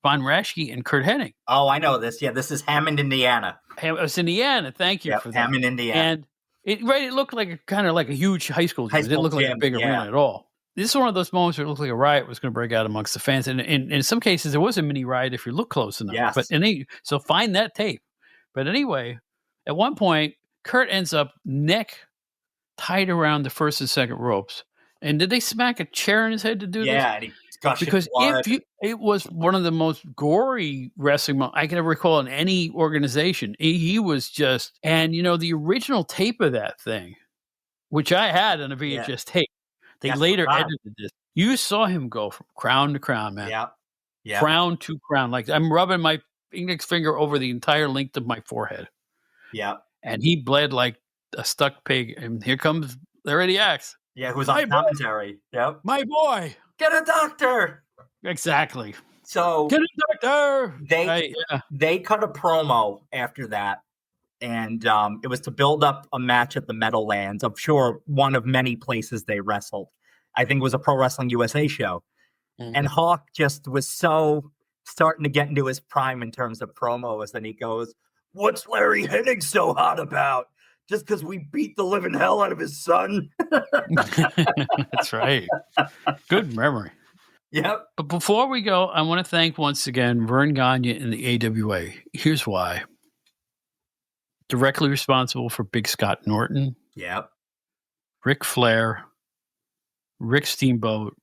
Von Raschke and Curt Hennig. Oh, I know this. Yeah, this is Hammond, Indiana. It was Indiana. Thank you for that. Hammond, Indiana. And it looked like kind of like a huge high school gym. It didn't look like a big arena at all. This is one of those moments where it looked like a riot was going to break out amongst the fans. And in some cases, there was a mini riot if you look close enough. Yes. So find that tape. But anyway, at one point, Curt ends up neck tied around the first and second ropes. And did they smack a chair in his head to do this? Yeah, and he gushed because blood. It was one of the most gory wrestling I can ever recall in any organization. He was just, and the original tape of that thing, which I had on a VHS tape, they later edited this. You saw him go from crown to crown, man. Yeah. Crown to crown. Like I'm rubbing my index finger over the entire length of my forehead. Yeah. And he bled like a stuck pig. And here comes Larry the Axe. Yeah, who's on commentary. Yep. My boy. Get a doctor. Exactly. So get a doctor. They cut a promo after that. And it was to build up a match at the Meadowlands. I'm sure one of many places they wrestled. I think it was a Pro Wrestling USA show. Mm-hmm. And Hawk just was so starting to get into his prime in terms of promos. And he goes, "What's Larry Hennig so hot about? Just because we beat the living hell out of his son?" That's right. Good memory. Yep. But before we go, I want to thank once again Verne Gagne and the AWA. Here's why. Directly responsible for Big Scott Norton. Yep. Ric Flair. Rick Steamboat.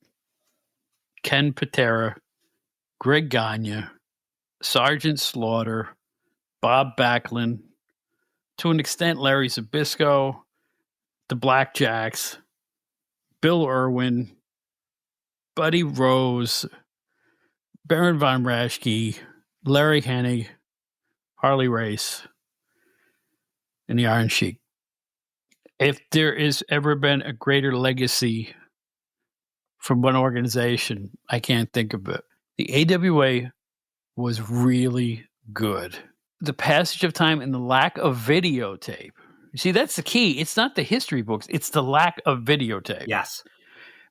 Ken Patera. Greg Gagne. Sergeant Slaughter. Bob Backlund. To an extent, Larry Zbyszko. The Blackjacks. Bill Irwin. Buddy Rose. Baron von Raschke. Larry Hennig. Harley Race. And the Iron Sheik. If there has ever been a greater legacy from one organization, I can't think of it. The AWA was really good. The passage of time and the lack of videotape. You see, that's the key. It's not the history books. It's the lack of videotape. Yes.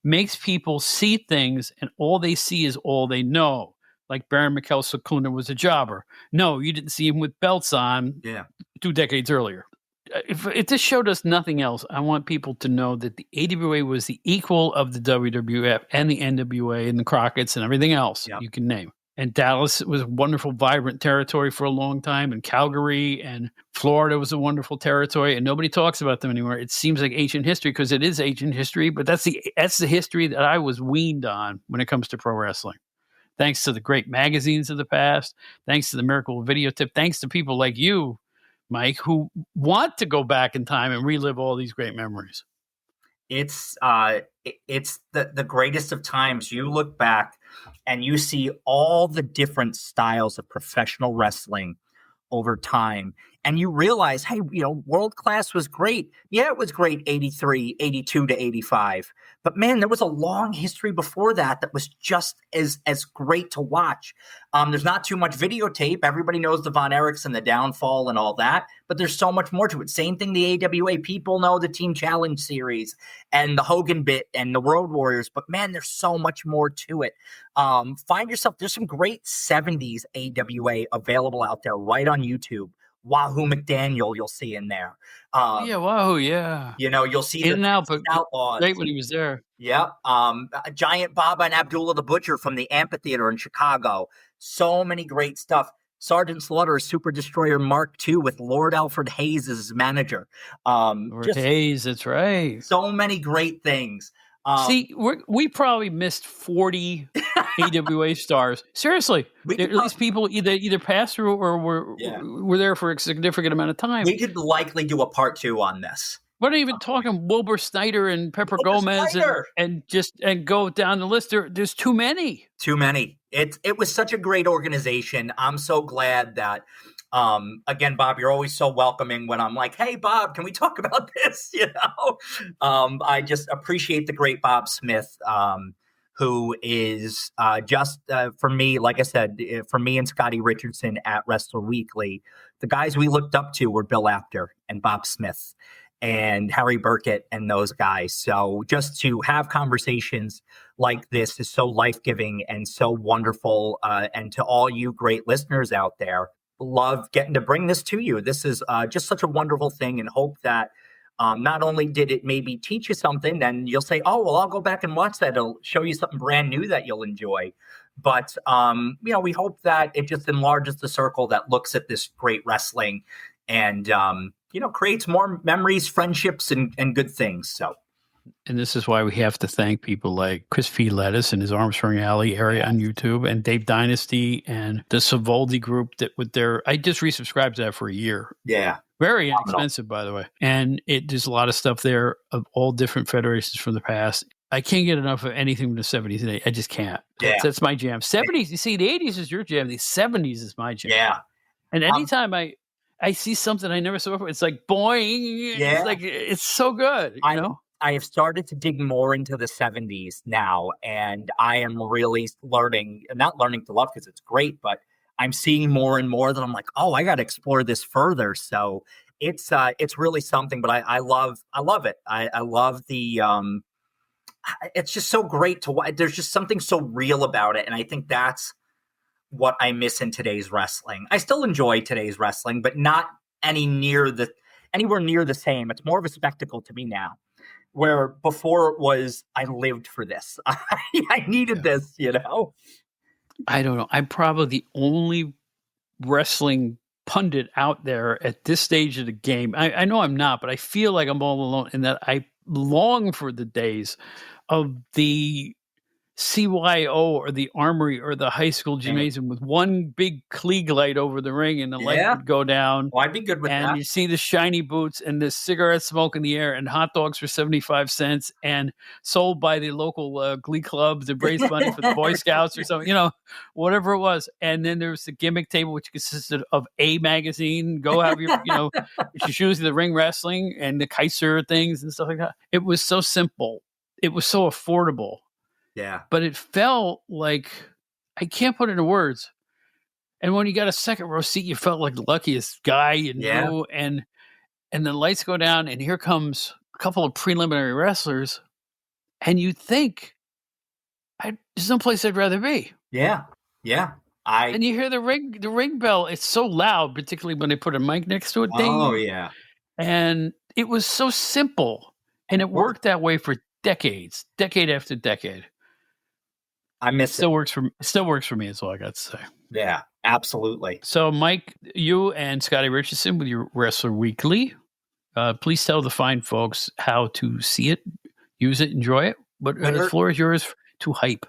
Makes people see things and all they see is all they know. Like Baron Mikel Sakluna was a jobber. No, you didn't see him with belts on 2 decades earlier. if this show does nothing else, I want people to know that the AWA was the equal of the WWF and the NWA and the Crockett's and everything else you can name. And Dallas was a wonderful, vibrant territory for a long time. And Calgary and Florida was a wonderful territory. And nobody talks about them anymore. It seems like ancient history because it is ancient history. But that's the history that I was weaned on when it comes to pro wrestling. Thanks to the great magazines of the past. Thanks to the Miracle Video Tip. Thanks to people like you, Mike, who want to go back in time and relive all these great memories. It's the greatest of times. You look back and you see all the different styles of professional wrestling over time. And you realize, hey, world class was great. Yeah, it was great 83, 82 to 85. But man, there was a long history before that was just as great to watch. There's not too much videotape. Everybody knows the Von Erichs and the downfall and all that. But there's so much more to it. Same thing the AWA. People know the Team Challenge series and the Hogan bit and the Road Warriors. But man, there's so much more to it. Find yourself. There's some great 70s AWA available out there right on YouTube. Wahoo McDaniel, you'll see in there. Wahoo, yeah. You'll see in and out, but Outlaws. Great when he was there. Yeah. Giant Baba and Abdullah the Butcher from the amphitheater in Chicago. So many great stuff. Sergeant Slaughter's Super Destroyer Mark II with Lord Alfred Hayes as his manager. Lord Hayes, that's right. So many great things. See, we probably missed 40 AWA stars. Seriously, at least people either passed through or were there for a significant amount of time. We could likely do a part 2 on this. We're not even talking Wilbur Snyder and Pepper Gomez and go down the list. There's too many. Too many. It was such a great organization. I'm so glad that. Again, Bob, you're always so welcoming when I'm like, hey, Bob, can we talk about this? I just appreciate the great Bob Smith, who is just for me, like I said, for me and Scotty Richardson at Wrestler Weekly, the guys we looked up to were Bill Apter and Bob Smith and Harry Burkett and those guys. So just to have conversations like this is so life-giving and so wonderful. And to all you great listeners out there, love getting to bring this to you. This is just such a wonderful thing, and hope that not only did it maybe teach you something, then you'll say, oh, well, I'll go back and watch that. It'll show you something brand new that you'll enjoy. But, we hope that it just enlarges the circle that looks at this great wrestling and, creates more memories, friendships, and good things. So. And this is why we have to thank people like Chris Leotis and his Armstrong Alley area on YouTube, and Dave Dynasty and the Savoldi group that with I just resubscribed to that for a year. Yeah. Very inexpensive, by the way. And there's a lot of stuff there of all different federations from the past. I can't get enough of anything from the 70s today. I just can't. Yeah. That's my jam. 70s, you see, the 80s is your jam. The 70s is my jam. Yeah. And anytime I see something I never saw before, it's like, boing. Yeah. It's like, it's so good, I have started to dig more into the 70s now, and I am really not learning to love because it's great, but I'm seeing more and more that I'm like, oh, I got to explore this further. So it's really something, but I love it. I love the, it's just so great to watch. There's just something so real about it. And I think that's what I miss in today's wrestling. I still enjoy today's wrestling, but not anywhere near the same. It's more of a spectacle to me now. Where before it was, I lived for this. I needed this, I don't know. I'm probably the only wrestling pundit out there at this stage of the game. I know I'm not, but I feel like I'm all alone in that I long for the days of the CYO or the Armory or the high school gymnasium with one big Klieg light over the ring and the light would go down. Oh, I'd be good with that. And you see the shiny boots and the cigarette smoke in the air and hot dogs for 75 cents and sold by the local Glee club to raise money for the Boy Scouts or something, whatever it was. And then there was the gimmick table, which consisted of a magazine, go have your, which is usually the ring wrestling and the Kaiser things and stuff like that. It was so simple. It was so affordable. Yeah. But it felt like, I can't put it into words. And when you got a second row seat, you felt like the luckiest guy you knew. And the lights go down, and here comes a couple of preliminary wrestlers. And you think, there's no place I'd rather be. Yeah. Yeah. And you hear the ring bell. It's so loud, particularly when they put a mic next to it. Ding. Oh, yeah. And it was so simple. And it worked that way for decades, decade after decade. I miss Still works for me, is all I got to say. Yeah, absolutely. So, Mike, you and Scotty Richardson with your Wrestler Weekly. Please tell the fine folks how to see it, use it, enjoy it. But the floor is yours to hype.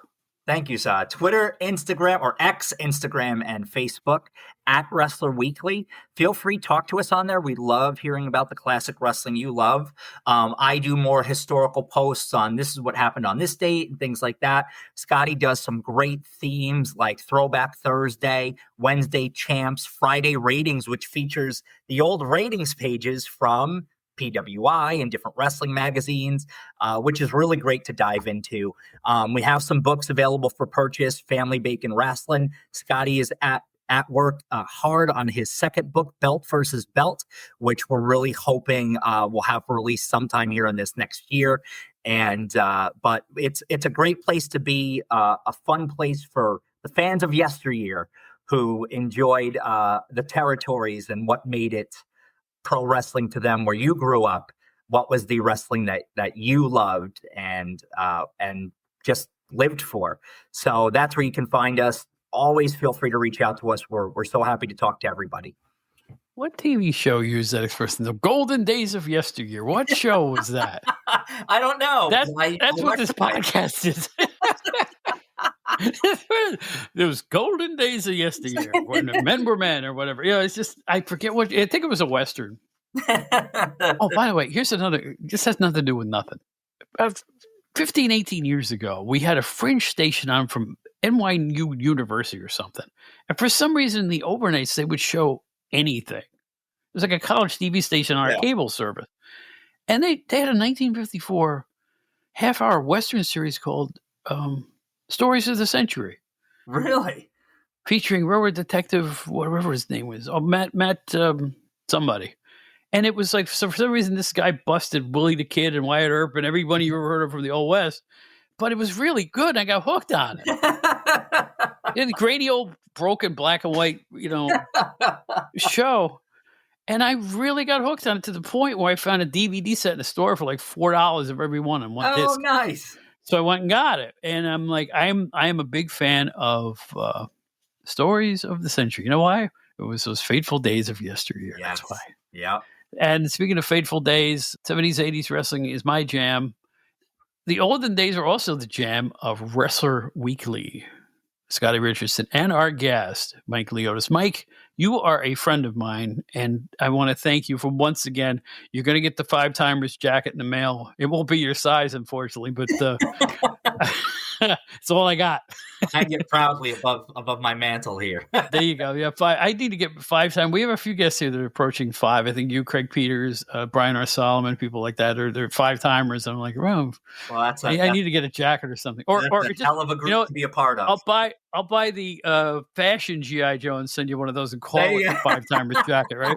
Thank you, Sa. Twitter, Instagram, or X, Instagram, and Facebook at Wrestler Weekly. Feel free, talk to us on there. We love hearing about the classic wrestling you love. I do more historical posts on this is what happened on this date and things like that. Scotty does some great themes like Throwback Thursday, Wednesday Champs, Friday Ratings, which features the old ratings pages from PWI and different wrestling magazines, which is really great to dive into. We have some books available for purchase. Family Bacon Wrestling. Scotty is at work hard on his second book, Belt versus Belt, which we're really hoping we'll have released sometime here in this next year. And but it's a great place to be, a fun place for the fans of yesteryear who enjoyed the territories and what made it pro wrestling to them, where you grew up. What was the wrestling that you loved and just lived for? So that's where you can find us. Always feel free to reach out to us. We're so happy to talk to everybody. What TV show used that expression? The golden days of yesteryear. What show was that? I don't know. That's what this podcast is. Those golden days of yesteryear when the men were men or whatever. It's just, I forget what, I think it was a Western. Oh, by the way, here's another, this has nothing to do with nothing. 15, 18 years ago, we had a fringe station on from NYU University or something. And for some reason, the overnights, they would show anything. It was like a college TV station on our cable service. And they had a 1954 half-hour Western series called Stories of the Century. Really? Featuring railroad detective, whatever his name was. Oh, Matt somebody. And it was like, so for some reason, this guy busted Willie the Kid and Wyatt Earp and everybody you ever heard of from the Old West. But it was really good. And I got hooked on it. And grainy old broken black and white, show. And I really got hooked on it to the point where I found a DVD set in the store for like $4 of every one on one disc. Oh, nice. So I went and got it. And I'm like, I am a big fan of Stories of the Century. You know why? It was those fateful days of yesteryear. Yes. That's why. Yeah. And speaking of fateful days, 70s, 80s wrestling is my jam. The olden days are also the jam of Wrestler Weekly. Scotty Richardson and our guest, Mike Leotis. Mike, you are a friend of mine, and I want to thank you for once again. You're going to get the 5-timers jacket in the mail. It won't be your size, unfortunately, but it's all I got. I get proudly above my mantle here. There you go. Yeah, 5. I need to get 5 times. We have a few guests here that are approaching 5. I think you, Craig Peters, Brian R. Solomon, people like that. They're 5-timers. I'm like, well, I need to get a jacket or something. Or just, hell of a group to be a part of. I'll buy the fashion G.I. Joe and send you one of those and call it the 5-timers jacket, right?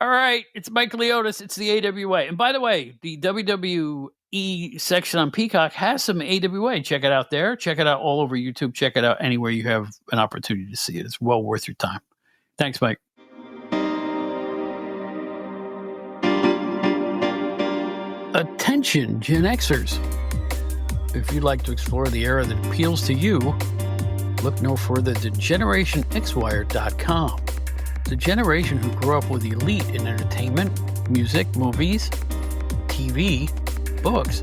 All right. It's Mike Leotis. It's the AWA. And by the way, the WWE section on Peacock has some AWA. Check it out there. Check it out all over YouTube. Check it out anywhere you have an opportunity to see it. It's well worth your time. Thanks, Mike. Attention, Gen Xers. If you'd like to explore the era that appeals to you, look no further than GenerationXWire.com. The generation who grew up with elite in entertainment, music, movies, TV, books,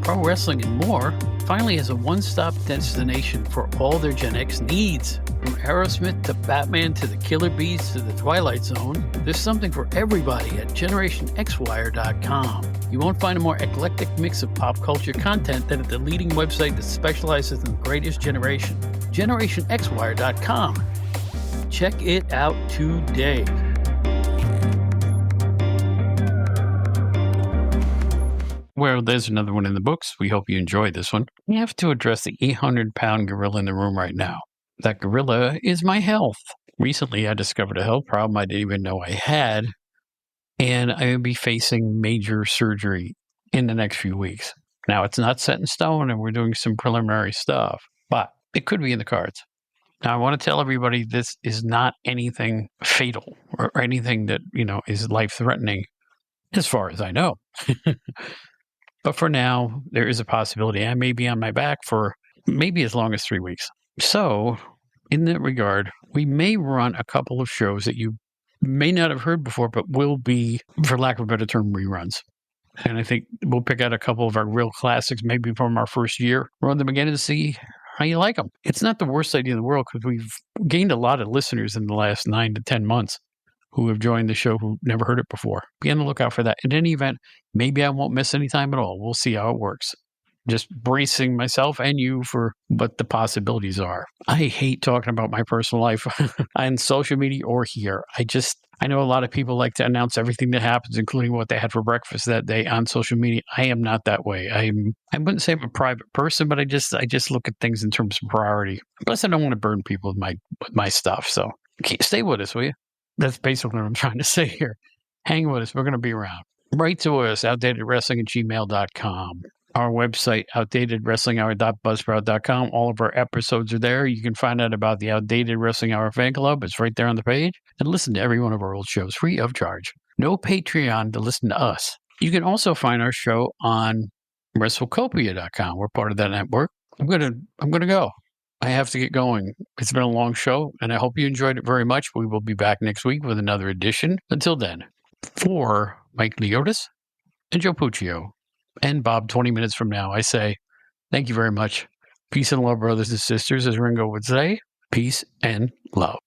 pro wrestling, and more finally has a one-stop destination for all their Gen X needs. From Aerosmith to Batman to the Killer Bees to the Twilight Zone, there's something for everybody at GenerationXWire.com. You won't find a more eclectic mix of pop culture content than at the leading website that specializes in the greatest generation, GenerationXWire.com. Check it out today. Well, there's another one in the books. We hope you enjoyed this one. We have to address the 800-pound gorilla in the room right now. That gorilla is my health. Recently, I discovered a health problem I didn't even know I had, and I will be facing major surgery in the next few weeks. Now, it's not set in stone, and we're doing some preliminary stuff, but it could be in the cards. Now, I want to tell everybody this is not anything fatal or anything that, is life-threatening, as far as I know. But for now, there is a possibility I may be on my back for maybe as long as 3 weeks. So, in that regard, we may run a couple of shows that you may not have heard before, but will be, for lack of a better term, reruns. And I think we'll pick out a couple of our real classics, maybe from our first year, run them again and see how you like them. It's not the worst idea in the world because we've gained a lot of listeners in the last 9 to 10 months who have joined the show who never heard it before. Be on the lookout for that. In any event, maybe I won't miss any time at all. We'll see how it works. Just bracing myself and you for what the possibilities are. I hate talking about my personal life on social media or here. I know a lot of people like to announce everything that happens, including what they had for breakfast that day on social media. I am not that way. I wouldn't say I'm a private person, but I just look at things in terms of priority. Plus, I don't want to burn people with my stuff. So stay with us, will you? That's basically what I'm trying to say here. Hang with us. We're going to be around. Write to us, outdatedwrestling@gmail.com. Our website, outdatedwrestlinghour.buzzsprout.com. All of our episodes are there. You can find out about the Outdated Wrestling Hour fan club. It's right there on the page. And listen to every one of our old shows free of charge. No Patreon to listen to us. You can also find our show on WrestleCopia.com. We're part of that network. I'm gonna go. I have to get going. It's been a long show, and I hope you enjoyed it very much. We will be back next week with another edition. Until then, for Mike Leotis and Joe Puccio, and Bob, 20 minutes from now, I say thank you very much. Peace and love, brothers and sisters, as Ringo would say. Peace and love.